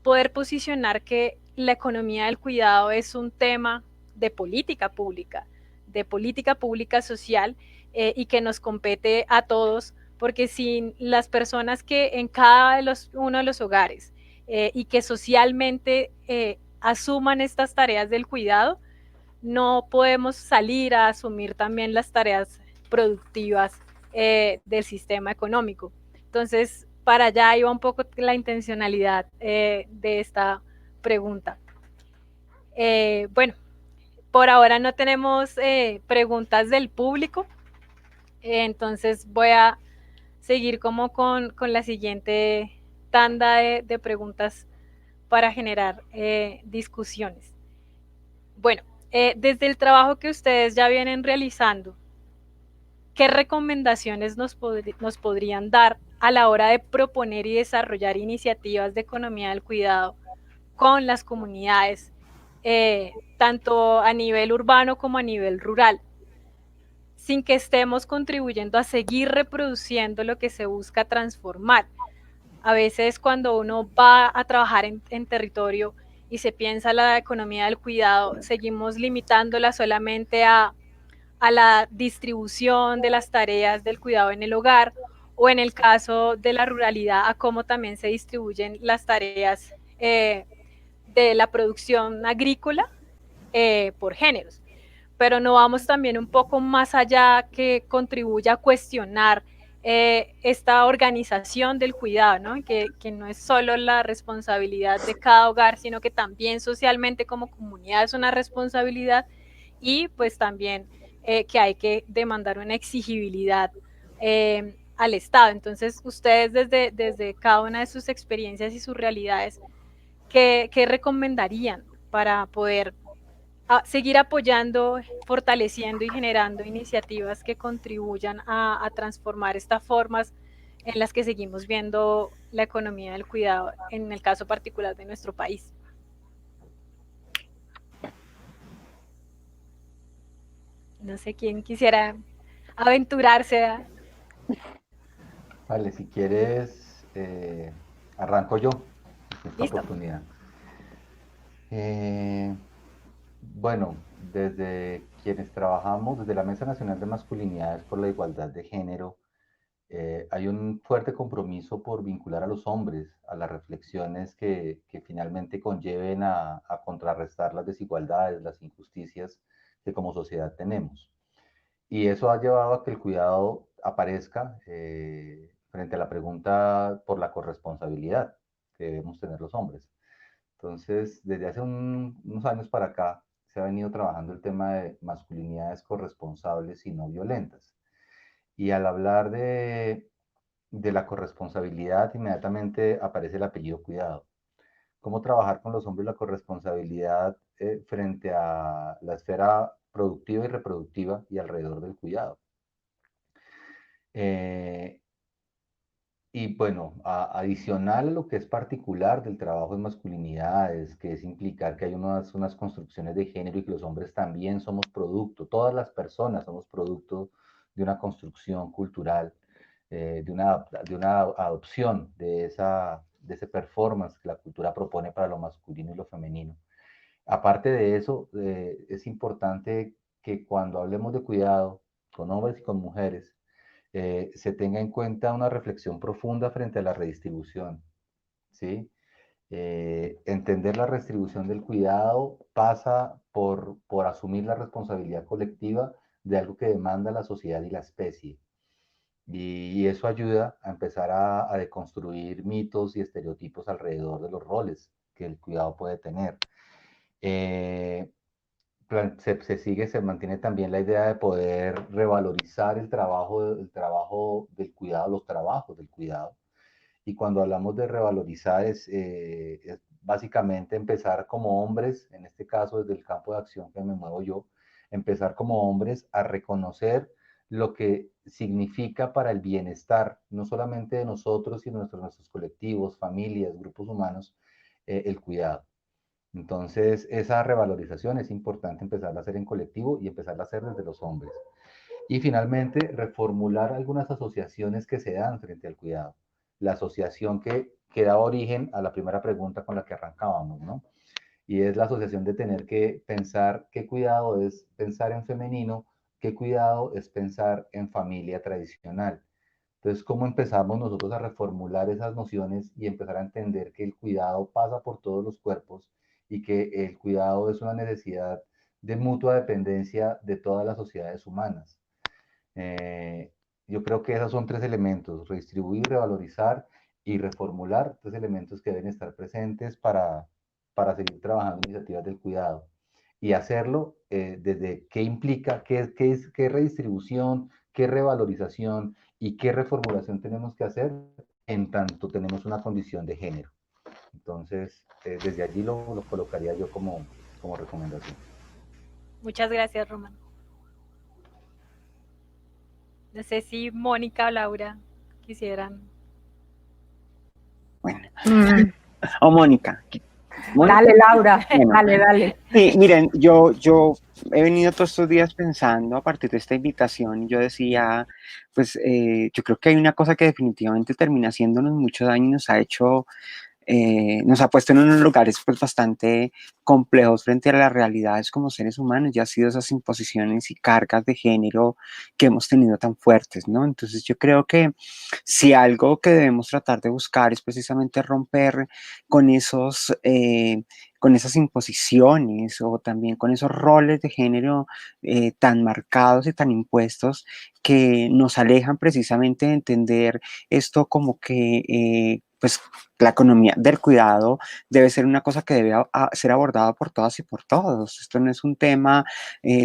poder posicionar que la economía del cuidado es un tema de política pública, de política pública social y que nos compete a todos, porque sin las personas que en cada uno de los hogares y que socialmente asuman estas tareas del cuidado, no podemos salir a asumir también las tareas productivas del sistema económico. Entonces, para allá iba un poco la intencionalidad de esta pregunta. Bueno, por ahora no tenemos preguntas del público, entonces voy a seguir como con la siguiente tanda de preguntas para generar discusiones. Bueno, desde el trabajo que ustedes ya vienen realizando, ¿qué recomendaciones nos podrían dar a la hora de proponer y desarrollar iniciativas de economía del cuidado con las comunidades, tanto a nivel urbano como a nivel rural, sin que estemos contribuyendo a seguir reproduciendo lo que se busca transformar? A veces cuando uno va a trabajar en territorio y se piensa la economía del cuidado, seguimos limitándola solamente a la distribución de las tareas del cuidado en el hogar, o en el caso de la ruralidad, a cómo también se distribuyen las tareas de la producción agrícola por géneros. Pero no vamos también un poco más allá, que contribuya a cuestionar esta organización del cuidado, ¿no? Que no es solo la responsabilidad de cada hogar, sino que también socialmente como comunidad es una responsabilidad, y pues también que hay que demandar una exigibilidad al Estado. Entonces, ustedes desde cada una de sus experiencias y sus realidades, ¿qué recomendarían para poder seguir apoyando, fortaleciendo y generando iniciativas que contribuyan a transformar estas formas en las que seguimos viendo la economía del cuidado, en el caso particular de nuestro país? No sé quién quisiera aventurarse a... Vale, si quieres, arranco yo esta ¿Listo? oportunidad. Bueno, desde quienes trabajamos, desde la Mesa Nacional de Masculinidades por la Igualdad de Género, hay un fuerte compromiso por vincular a los hombres a las reflexiones que finalmente conlleven a contrarrestar las desigualdades, las injusticias que como sociedad tenemos. Y eso ha llevado a que el cuidado aparezca frente a la pregunta por la corresponsabilidad que debemos tener los hombres. Entonces, desde hace unos años para acá, se ha venido trabajando el tema de masculinidades corresponsables y no violentas. Y al hablar de la corresponsabilidad, inmediatamente aparece el apellido cuidado. ¿Cómo trabajar con los hombres la corresponsabilidad frente a la esfera productiva y reproductiva y alrededor del cuidado? Y bueno, adicional a lo que es particular del trabajo en masculinidades, que es implicar que hay unas construcciones de género y que los hombres también somos producto, todas las personas somos producto de una construcción cultural, de una adopción de ese performance que la cultura propone para lo masculino y lo femenino. Aparte de eso, es importante que cuando hablemos de cuidado con hombres y con mujeres, se tenga en cuenta una reflexión profunda frente a la redistribución, ¿sí? Entender la redistribución del cuidado pasa por asumir la responsabilidad colectiva de algo que demanda la sociedad y la especie. Y eso ayuda a empezar a deconstruir mitos y estereotipos alrededor de los roles que el cuidado puede tener. Eh, se mantiene también la idea de poder revalorizar el trabajo del cuidado, los trabajos del cuidado. Y cuando hablamos de revalorizar es básicamente empezar como hombres, en este caso desde el campo de acción que me muevo yo, empezar como hombres a reconocer lo que significa para el bienestar, no solamente de nosotros, sino de nuestros colectivos, familias, grupos humanos, el cuidado. Entonces, esa revalorización es importante empezarla a hacer en colectivo y empezarla a hacer desde los hombres. Y finalmente, reformular algunas asociaciones que se dan frente al cuidado. La asociación que da origen a la primera pregunta con la que arrancábamos, ¿no? y es la asociación de tener que pensar qué cuidado es pensar en femenino, qué cuidado es pensar en familia tradicional. Entonces, ¿cómo empezamos nosotros a reformular esas nociones y empezar a entender que el cuidado pasa por todos los cuerpos y que el cuidado es una necesidad de mutua dependencia de todas las sociedades humanas? Eh, yo creo que esos son tres elementos: redistribuir, revalorizar y reformular, tres elementos que deben estar presentes para seguir trabajando en iniciativas del cuidado. Y hacerlo desde qué implica, qué redistribución, qué revalorización y qué reformulación tenemos que hacer en tanto tenemos una condición de género. Entonces, desde allí lo colocaría yo como recomendación. Muchas gracias, Román. No sé si Mónica o Laura quisieran. Bueno, Mm, o Mónica. Mónica. Dale, Laura, Bueno, dale. sí, miren, yo he venido todos estos días pensando a partir de esta invitación y yo decía, pues yo creo que hay una cosa que definitivamente termina haciéndonos mucho daño y nos ha puesto en unos lugares pues bastante complejos frente a las realidades como seres humanos, ya ha sido esas imposiciones y cargas de género que hemos tenido tan fuertes, ¿no? Entonces yo creo que si algo que debemos tratar de buscar es precisamente romper con con esas imposiciones o también con esos roles de género tan marcados y tan impuestos que nos alejan precisamente de entender esto como que pues la economía del cuidado debe ser una cosa que debe ser abordada por todas y por todos. Esto no es un tema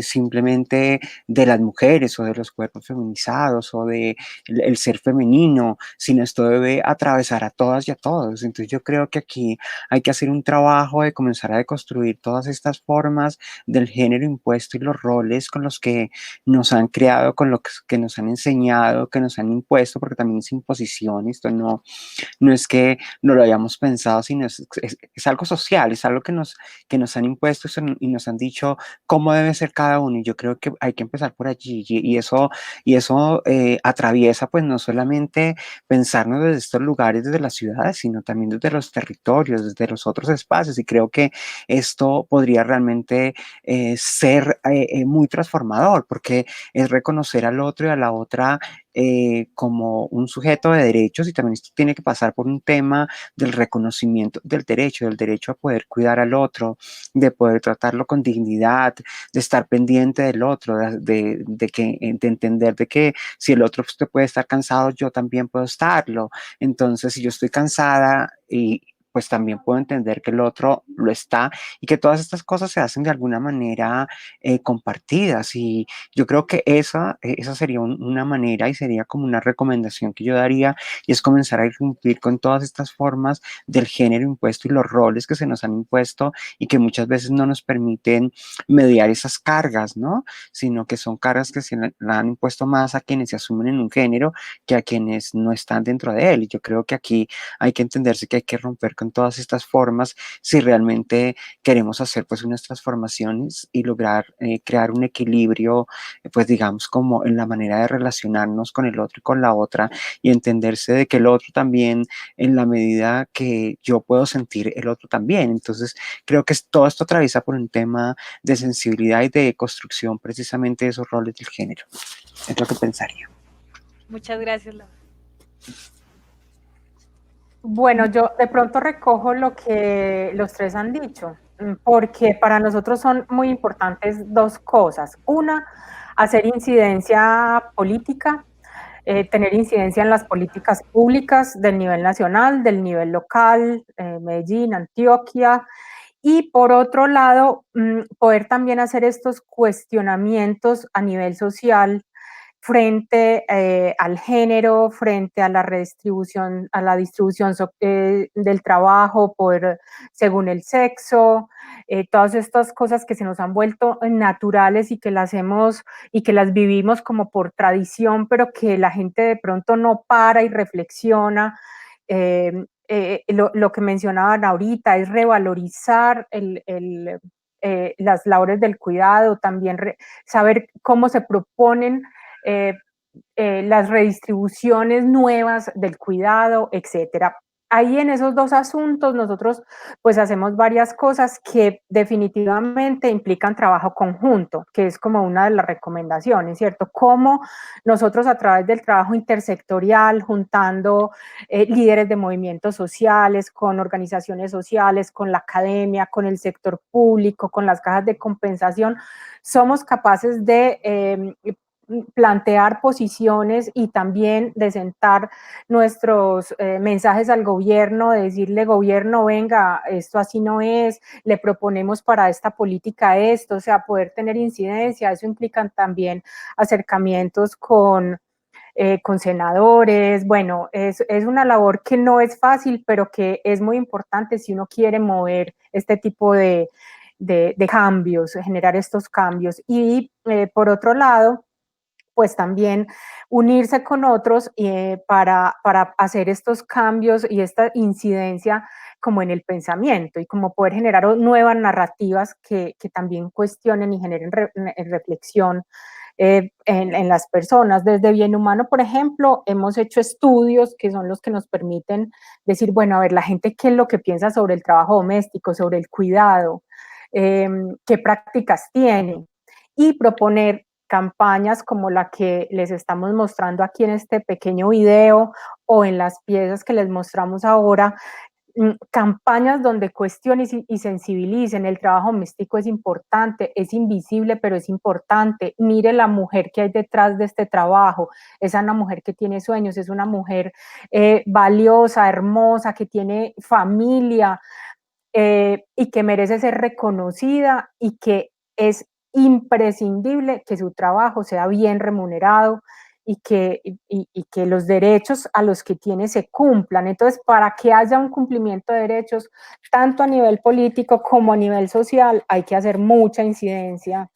simplemente de las mujeres o de los cuerpos feminizados o de el ser femenino, sino esto debe atravesar a todas y a todos. Entonces yo creo que aquí hay que hacer un trabajo de comenzar a deconstruir todas estas formas del género impuesto y los roles con los que nos han creado, con lo que nos han enseñado, que nos han impuesto, porque también es imposición, esto no es que no lo hayamos pensado, sino es algo social, es algo que nos han impuesto y nos han dicho cómo debe ser cada uno. Y yo creo que hay que empezar por allí. Y eso atraviesa pues no solamente pensarnos desde estos lugares, desde las ciudades, sino también desde los territorios, desde los otros espacios. Y creo que esto podría realmente ser muy transformador, porque es reconocer al otro y a la otra como un sujeto de derechos, y también esto tiene que pasar por un tema del reconocimiento del derecho a poder cuidar al otro, de poder tratarlo con dignidad, de estar pendiente del otro, de entender de que si el otro usted puede estar cansado, yo también puedo estarlo. Entonces, si yo estoy cansada y pues también puedo entender que el otro lo está y que todas estas cosas se hacen de alguna manera compartidas. Y yo creo que esa sería una manera y sería como una recomendación que yo daría, y es comenzar a cumplir con todas estas formas del género impuesto y los roles que se nos han impuesto y que muchas veces no nos permiten mediar esas cargas, ¿no? Sino que son cargas que se la han impuesto más a quienes se asumen en un género que a quienes no están dentro de él. Y yo creo que aquí hay que entenderse que hay que romper con todas estas formas si realmente queremos hacer pues unas transformaciones y lograr crear un equilibrio, pues digamos como en la manera de relacionarnos con el otro y con la otra, y entenderse de que el otro también, en la medida que yo puedo sentir, el otro también. Entonces creo que todo esto atraviesa por un tema de sensibilidad y de construcción precisamente de esos roles del género. Es lo que pensaría. Muchas gracias, Laura. Bueno, yo de pronto recojo lo que los tres han dicho, porque para nosotros son muy importantes dos cosas. Una, hacer incidencia política, tener incidencia en las políticas públicas del nivel nacional, del nivel local, Medellín, Antioquia, y por otro lado, poder también hacer estos cuestionamientos a nivel social frente al género, frente a la redistribución, a la distribución del trabajo según el sexo, todas estas cosas que se nos han vuelto naturales y que las hemos y que las vivimos como por tradición, pero que la gente de pronto no para y reflexiona. Lo que mencionaban ahorita es revalorizar las labores del cuidado, también saber cómo se proponen las redistribuciones nuevas del cuidado, etcétera. ahí en esos dos asuntos nosotros pues hacemos varias cosas que definitivamente implican trabajo conjunto, que es como una de las recomendaciones, ¿cierto? Cómo nosotros a través del trabajo intersectorial, juntando líderes de movimientos sociales, con organizaciones sociales, con la academia, con el sector público, con las cajas de compensación, somos capaces de plantear posiciones y también de sentar nuestros mensajes al gobierno, de decirle, gobierno, venga, esto así no es, le proponemos para esta política esto, o sea, poder tener incidencia, eso implica también acercamientos con senadores, bueno, es una labor que no es fácil, pero que es muy importante si uno quiere mover este tipo de cambios, generar estos cambios. Y por otro lado, pues también unirse con otros para hacer estos cambios y esta incidencia como en el pensamiento y como poder generar nuevas narrativas que también cuestionen y generen reflexión en las personas. Desde Bien Humano, por ejemplo, hemos hecho estudios que son los que nos permiten decir, bueno, a ver, la gente qué es lo que piensa sobre el trabajo doméstico, sobre el cuidado, qué prácticas tiene y proponer campañas como la que les estamos mostrando aquí en este pequeño video o en las piezas que les mostramos ahora, campañas donde cuestionen y sensibilicen. El trabajo doméstico es importante, es invisible, pero es importante. Mire la mujer que hay detrás de este trabajo. Es una mujer que tiene sueños, es una mujer valiosa, hermosa, que tiene familia y que merece ser reconocida y que es imprescindible que su trabajo sea bien remunerado y que los derechos a los que tiene se cumplan. Entonces, para que haya un cumplimiento de derechos, tanto a nivel político como a nivel social, hay que hacer mucha incidencia.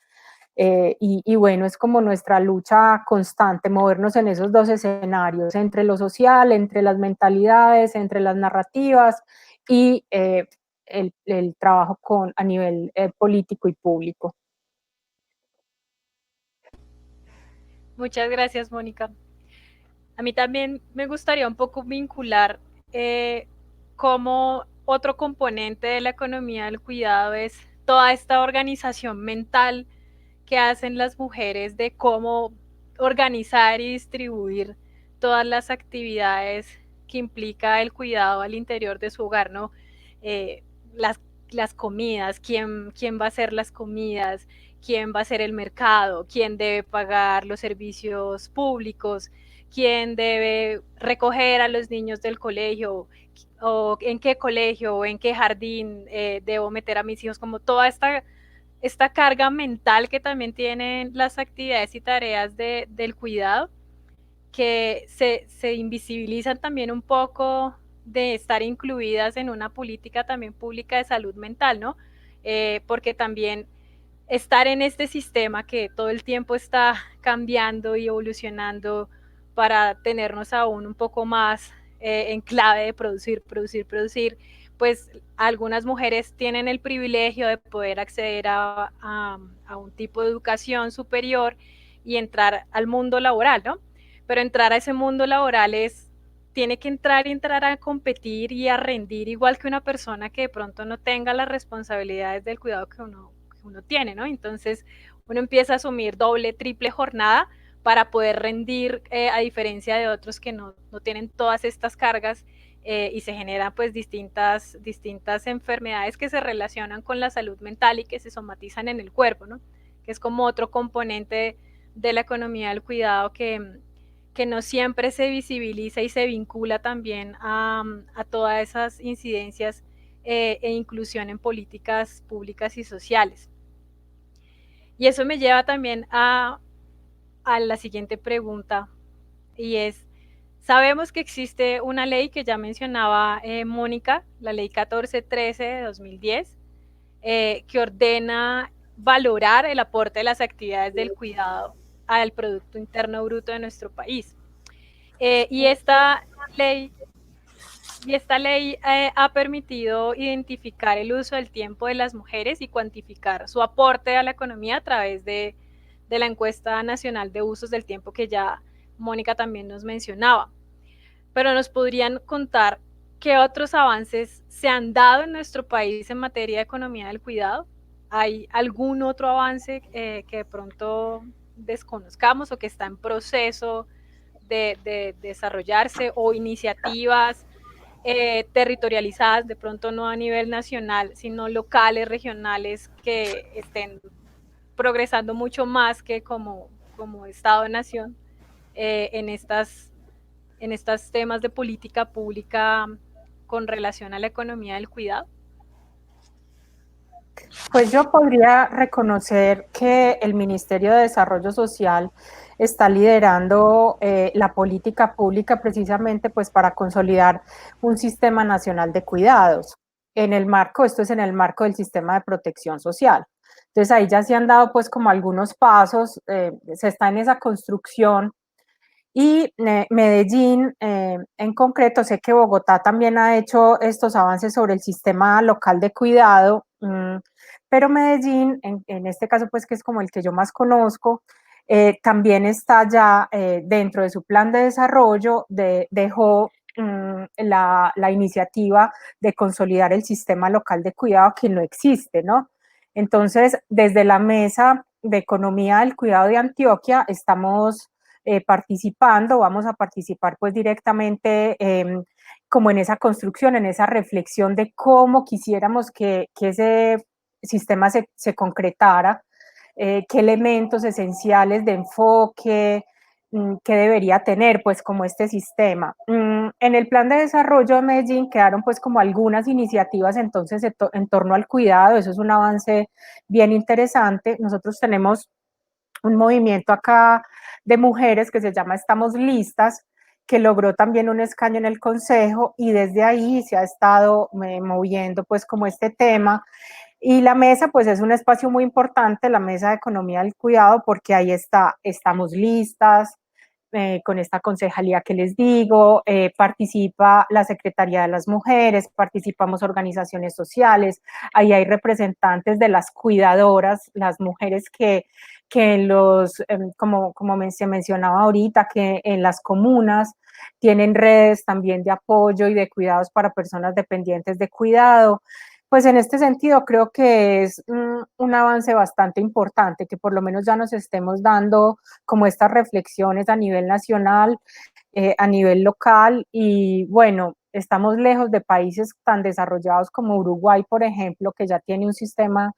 Y bueno, es como nuestra lucha constante, movernos en esos dos escenarios, entre lo social, entre las mentalidades, entre las narrativas y el trabajo a nivel político y público. Muchas gracias, Mónica. A mí también me gustaría un poco vincular cómo otro componente de la economía del cuidado es toda esta organización mental que hacen las mujeres de cómo organizar y distribuir todas las actividades que implica el cuidado al interior de su hogar, ¿no? Eh, las, las comidas, quién va a hacer las comidas, quién va a hacer el mercado, quién debe pagar los servicios públicos, quién debe recoger a los niños del colegio, o en qué colegio o en qué jardín debo meter a mis hijos, como toda esta carga mental que también tienen las actividades y tareas del cuidado, que se invisibilizan también un poco de estar incluidas en una política también pública de salud mental, ¿no? Porque también estar en este sistema que todo el tiempo está cambiando y evolucionando para tenernos aún un poco más en clave de producir, producir, producir, pues algunas mujeres tienen el privilegio de poder acceder a un tipo de educación superior y entrar al mundo laboral, ¿no? Pero entrar a ese mundo laboral tiene que entrar y entrar a competir y a rendir igual que una persona que de pronto no tenga las responsabilidades del cuidado que uno tiene, ¿no? Entonces uno empieza a asumir doble, triple jornada para poder rendir a diferencia de otros que no tienen todas estas cargas y se generan pues distintas enfermedades que se relacionan con la salud mental y que se somatizan en el cuerpo, ¿no? Que es como otro componente de la economía del cuidado que no siempre se visibiliza y se vincula también a todas esas incidencias e inclusión en políticas públicas y sociales. Y eso me lleva también a la siguiente pregunta, y es, sabemos que existe una ley que ya mencionaba Mónica, la ley 1413 de 2010, que ordena valorar el aporte de las actividades del cuidado al Producto Interno Bruto de nuestro país. Y esta ley ha permitido identificar el uso del tiempo de las mujeres y cuantificar su aporte a la economía a través de la encuesta nacional de usos del tiempo que ya Mónica también nos mencionaba. Pero nos podrían contar ¿qué otros avances se han dado en nuestro país en materia de economía del cuidado? ¿Hay algún otro avance que de pronto desconozcamos o que está en proceso de desarrollarse, o iniciativas territorializadas, de pronto no a nivel nacional, sino locales, regionales, que estén progresando mucho más que como Estado-nación en estos temas de política pública con relación a la economía del cuidado? Pues yo podría reconocer que el Ministerio de Desarrollo Social está liderando la política pública precisamente pues para consolidar un sistema nacional de cuidados. En el marco, esto es en el marco del sistema de protección social. Entonces ahí ya se han dado pues como algunos pasos, se está en esa construcción. Y Medellín, en concreto, sé que Bogotá también ha hecho estos avances sobre el sistema local de cuidado, pero Medellín, en este caso, pues que es como el que yo más conozco, también está ya dentro de su plan de desarrollo, dejó la iniciativa de consolidar el sistema local de cuidado que no existe, ¿no? Entonces, desde la Mesa de Economía del Cuidado de Antioquia estamos participando, vamos a participar pues directamente como en esa construcción, en esa reflexión de cómo quisiéramos que ese sistema se concretara, qué elementos esenciales de enfoque, que debería tener pues como este sistema. En el plan de desarrollo de Medellín quedaron pues como algunas iniciativas entonces en torno al cuidado, eso es un avance bien interesante. Nosotros tenemos un movimiento acá de mujeres que se llama Estamos Listas, que logró también un escaño en el consejo, y desde ahí se ha estado moviendo pues como este tema. Y la mesa pues es un espacio muy importante, la mesa de economía del cuidado, porque ahí está, Estamos Listas, con esta concejalía que les digo, participa la Secretaría de las Mujeres, participamos organizaciones sociales, ahí hay representantes de las cuidadoras, las mujeres que en los, como se mencionaba ahorita, que en las comunas tienen redes también de apoyo y de cuidados para personas dependientes de cuidado. Pues en este sentido creo que es un avance bastante importante, que por lo menos ya nos estemos dando como estas reflexiones a nivel nacional, a nivel local, y bueno, estamos lejos de países tan desarrollados como Uruguay, por ejemplo, que ya tiene un sistema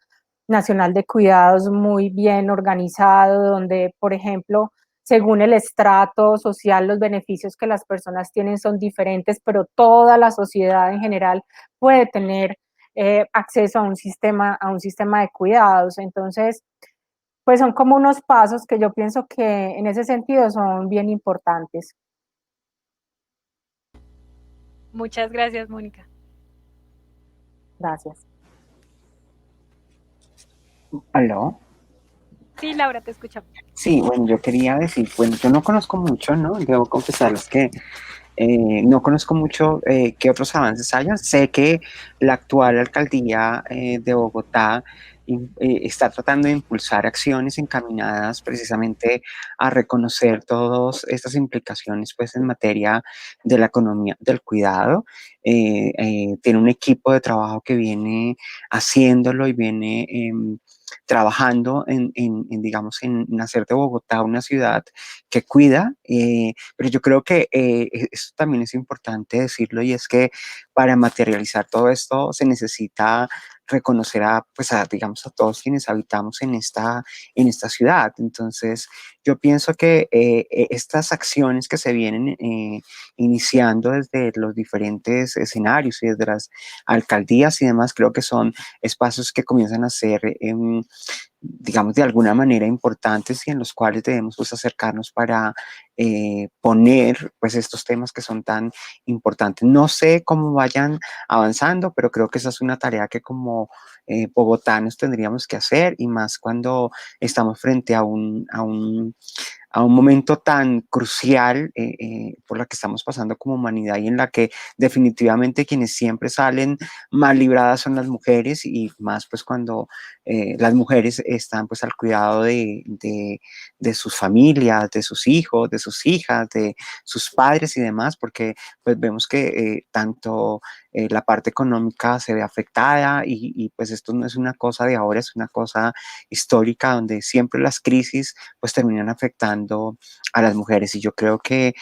nacional de cuidados muy bien organizado, donde, por ejemplo, según el estrato social, los beneficios que las personas tienen son diferentes, pero toda la sociedad en general puede tener acceso a un sistema de cuidados. Entonces, pues son como unos pasos que yo pienso que en ese sentido son bien importantes. Muchas gracias, Mónica. Gracias. ¿Aló? Sí, Laura, te escuchamos. Sí, bueno, yo quería decir, bueno, yo no conozco mucho, ¿no? Debo confesarles que no conozco mucho qué otros avances hayan. Sé que la actual alcaldía de Bogotá está tratando de impulsar acciones encaminadas precisamente a reconocer todas estas implicaciones pues, en materia de la economía del cuidado. Tiene un equipo de trabajo que viene haciéndolo y viene trabajando digamos, en hacer de Bogotá una ciudad que cuida, pero yo creo que esto también es importante decirlo, y es que para materializar todo esto se necesita reconocer pues digamos, a todos quienes habitamos en esta ciudad. Entonces, yo pienso que estas acciones que se vienen iniciando desde los diferentes escenarios y desde las alcaldías y demás, creo que son espacios que comienzan a ser digamos, de alguna manera importantes, y en los cuales debemos pues acercarnos para poner pues estos temas que son tan importantes. No sé cómo vayan avanzando, pero creo que esa es una tarea que como bogotanos tendríamos que hacer, y más cuando estamos frente a un momento tan crucial por la que estamos pasando como humanidad y en la que definitivamente quienes siempre salen mal libradas son las mujeres y más pues cuando las mujeres están pues al cuidado de sus familias, de sus hijos, de sus hijas, de sus padres y demás, porque pues vemos que tanto la parte económica se ve afectada y pues esto no es una cosa de ahora, es una cosa histórica donde siempre las crisis pues terminan afectando a las mujeres y yo creo que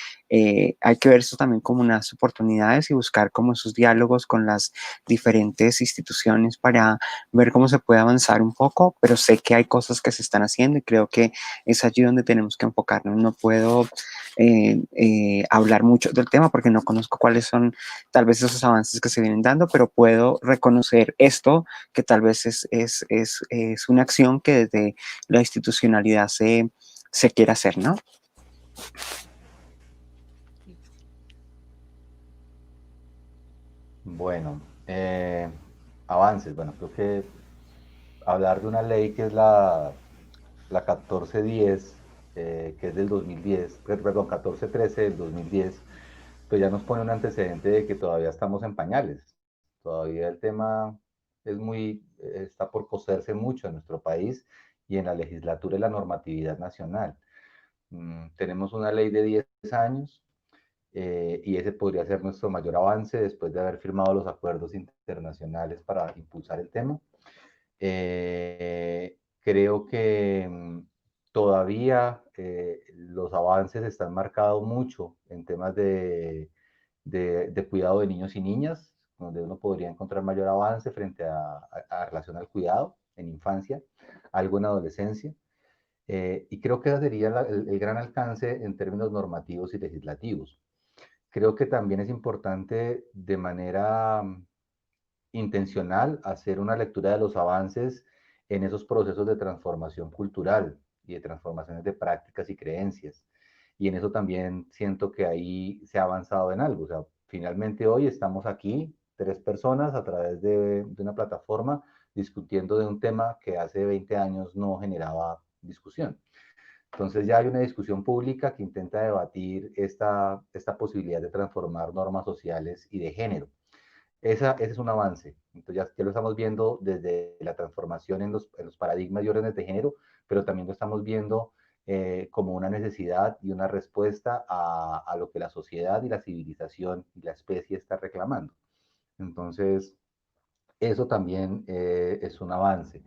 hay que ver esto también como unas oportunidades y buscar como esos diálogos con las diferentes instituciones para ver cómo se puede avanzar un poco, pero sé que hay cosas que se están haciendo y creo que es allí donde tenemos que enfocarnos. No puedo hablar mucho del tema porque no conozco cuáles son tal vez esos avances que se vienen dando, pero puedo reconocer esto que tal vez es una acción que desde la institucionalidad se quiere hacer, ¿no? Bueno, avances. Bueno, creo que hablar de una ley que es la 1410, que es del 2010, perdón, 1413 del 2010, pues ya nos pone un antecedente de que todavía estamos en pañales. Todavía el tema está por coserse mucho en nuestro país y en la legislatura y la normatividad nacional. Tenemos una ley de 10 años y ese podría ser nuestro mayor avance después de haber firmado los acuerdos internacionales para impulsar el tema. Creo que todavía los avances están marcados mucho en temas de cuidado de niños y niñas, donde uno podría encontrar mayor avance frente a relación al cuidado en infancia, algo en adolescencia. Y creo que ese sería el gran alcance en términos normativos y legislativos. Creo que también es importante de manera intencional hacer una lectura de los avances en esos procesos de transformación cultural y de transformaciones de prácticas y creencias. Y en eso también siento que ahí se ha avanzado en algo. O sea, finalmente hoy estamos aquí, 3 personas, a través de una plataforma, discutiendo de un tema que hace 20 años no generaba discusión. Entonces ya hay una discusión pública que intenta debatir esta posibilidad de transformar normas sociales y de género. Ese es un avance. Entonces ya lo estamos viendo desde la transformación en los paradigmas y órdenes de género, pero también lo estamos viendo como una necesidad y una respuesta a lo que la sociedad y la civilización y la especie está reclamando. Entonces, eso también es un avance.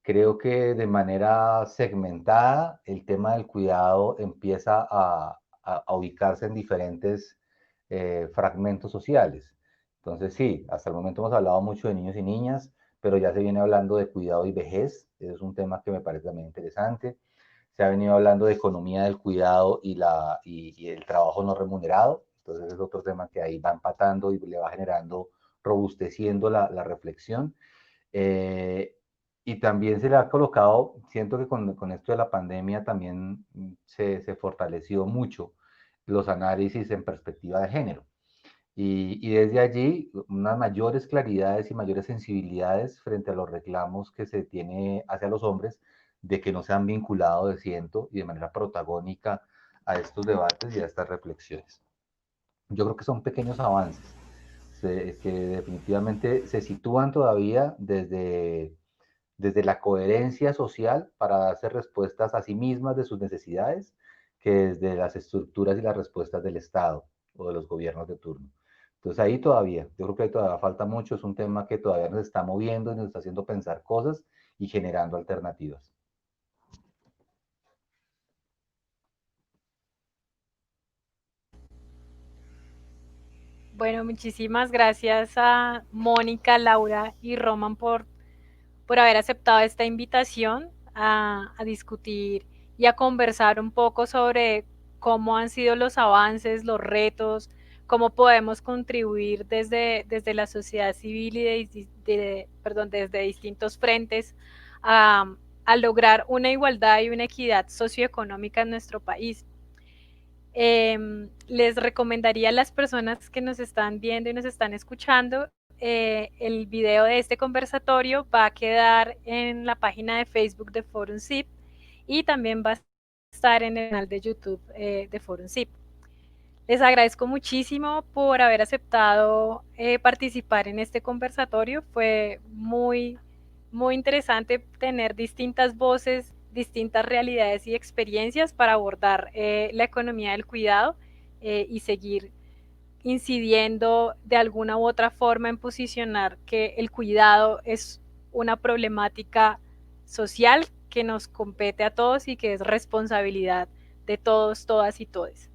Creo que de manera segmentada el tema del cuidado empieza a ubicarse en diferentes fragmentos sociales. Entonces sí, hasta el momento hemos hablado mucho de niños y niñas, pero ya se viene hablando de cuidado y vejez. Ese es un tema que me parece también interesante. Se ha venido hablando de economía del cuidado y el trabajo no remunerado. Entonces es otro tema que ahí va empatando y le va generando, robusteciendo la reflexión. Eh, y también se le ha colocado, siento que con esto de la pandemia también se fortaleció mucho los análisis en perspectiva de género. Y desde allí, unas mayores claridades y mayores sensibilidades frente a los reclamos que se tiene hacia los hombres de que no se han vinculado de ciento y de manera protagónica a estos debates y a estas reflexiones. Yo creo que son pequeños avances que definitivamente se sitúan todavía desde la coherencia social para darse respuestas a sí mismas de sus necesidades, que desde las estructuras y las respuestas del Estado o de los gobiernos de turno. Entonces ahí todavía, yo creo que ahí todavía falta mucho, es un tema que todavía nos está moviendo y nos está haciendo pensar cosas y generando alternativas. Bueno, muchísimas gracias a Mónica, Laura y Roman por haber aceptado esta invitación a discutir y a conversar un poco sobre cómo han sido los avances, los retos, cómo podemos contribuir desde la sociedad civil y desde distintos frentes a lograr una igualdad y una equidad socioeconómica en nuestro país. Les recomendaría a las personas que nos están viendo y nos están escuchando, el video de este conversatorio va a quedar en la página de Facebook de Forum CIP y también va a estar en el canal de YouTube de Forum CIP. Les agradezco muchísimo por haber aceptado participar en este conversatorio. Fue muy interesante tener distintas voces, distintas realidades y experiencias para abordar la economía del cuidado y seguir incidiendo de alguna u otra forma en posicionar que el cuidado es una problemática social que nos compete a todos y que es responsabilidad de todos, todas y todes.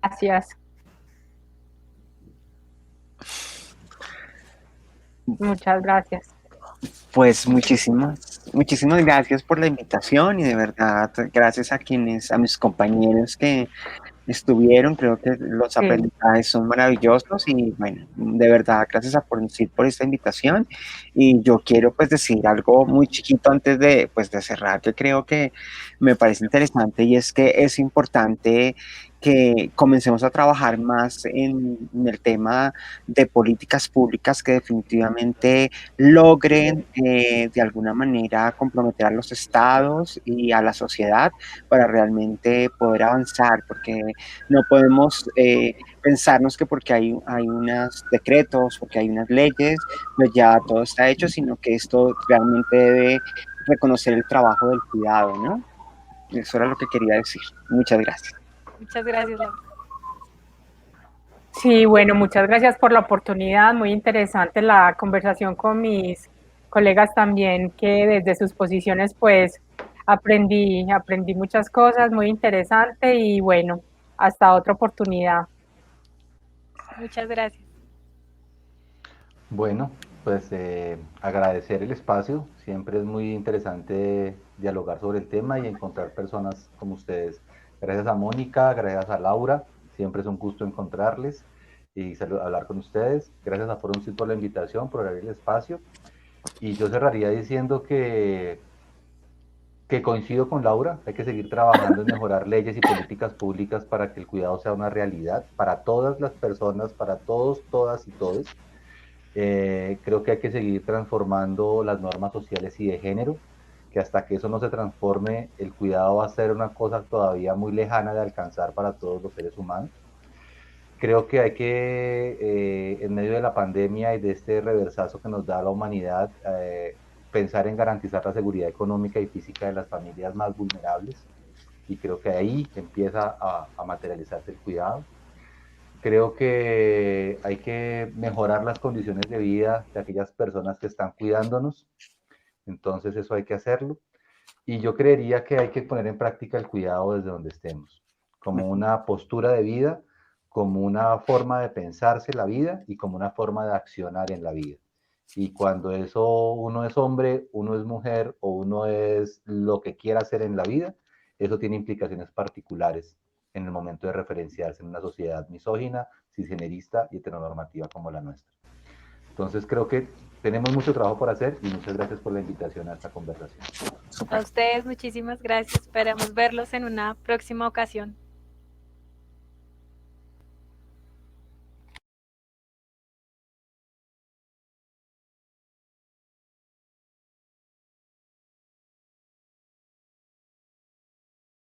Gracias. Muchas gracias. Pues muchísimas gracias por la invitación y de verdad gracias a mis compañeros que estuvieron, creo que los Sí. aprendizajes son maravillosos y bueno, de verdad gracias a Porncit por esta invitación y yo quiero pues decir algo muy chiquito antes de pues de cerrar que creo que me parece interesante y es que es importante que comencemos a trabajar más en el tema de políticas públicas que definitivamente logren de alguna manera comprometer a los estados y a la sociedad para realmente poder avanzar, porque no podemos pensarnos que porque hay unos decretos, porque hay unas leyes, pues ya todo está hecho, sino que esto realmente debe reconocer el trabajo del cuidado, ¿no? Eso era lo que quería decir. Muchas gracias. Muchas gracias, Laura. Sí, bueno, muchas gracias por la oportunidad. Muy interesante la conversación con mis colegas también, que desde sus posiciones pues aprendí muchas cosas, muy interesante y bueno, hasta otra oportunidad. Muchas gracias. Bueno, pues agradecer el espacio. Siempre es muy interesante dialogar sobre el tema y encontrar personas como ustedes. Gracias a Mónica, gracias a Laura. Siempre es un gusto encontrarles y hablar con ustedes. Gracias a Forum Cit por la invitación, por abrir el espacio. Y yo cerraría diciendo que coincido con Laura. Hay que seguir trabajando en mejorar leyes y políticas públicas para que el cuidado sea una realidad para todas las personas, para todos, todas y todos. Creo que hay que seguir transformando las normas sociales y de género, que hasta que eso no se transforme, el cuidado va a ser una cosa todavía muy lejana de alcanzar para todos los seres humanos. Creo que hay que, en medio de la pandemia y de este reversazo que nos da la humanidad, pensar en garantizar la seguridad económica y física de las familias más vulnerables. Y creo que ahí empieza a materializarse el cuidado. Creo que hay que mejorar las condiciones de vida de aquellas personas que están cuidándonos. Entonces eso hay que hacerlo. Y yo creería que hay que poner en práctica el cuidado desde donde estemos, como una postura de vida, como una forma de pensarse la vida y como una forma de accionar en la vida. Y cuando eso uno es hombre, uno es mujer o uno es lo que quiera hacer en la vida, eso tiene implicaciones particulares en el momento de referenciarse en una sociedad misógina, cisgenerista y heteronormativa como la nuestra. Entonces creo que tenemos mucho trabajo por hacer y muchas gracias por la invitación a esta conversación. A ustedes muchísimas gracias. Esperamos verlos en una próxima ocasión.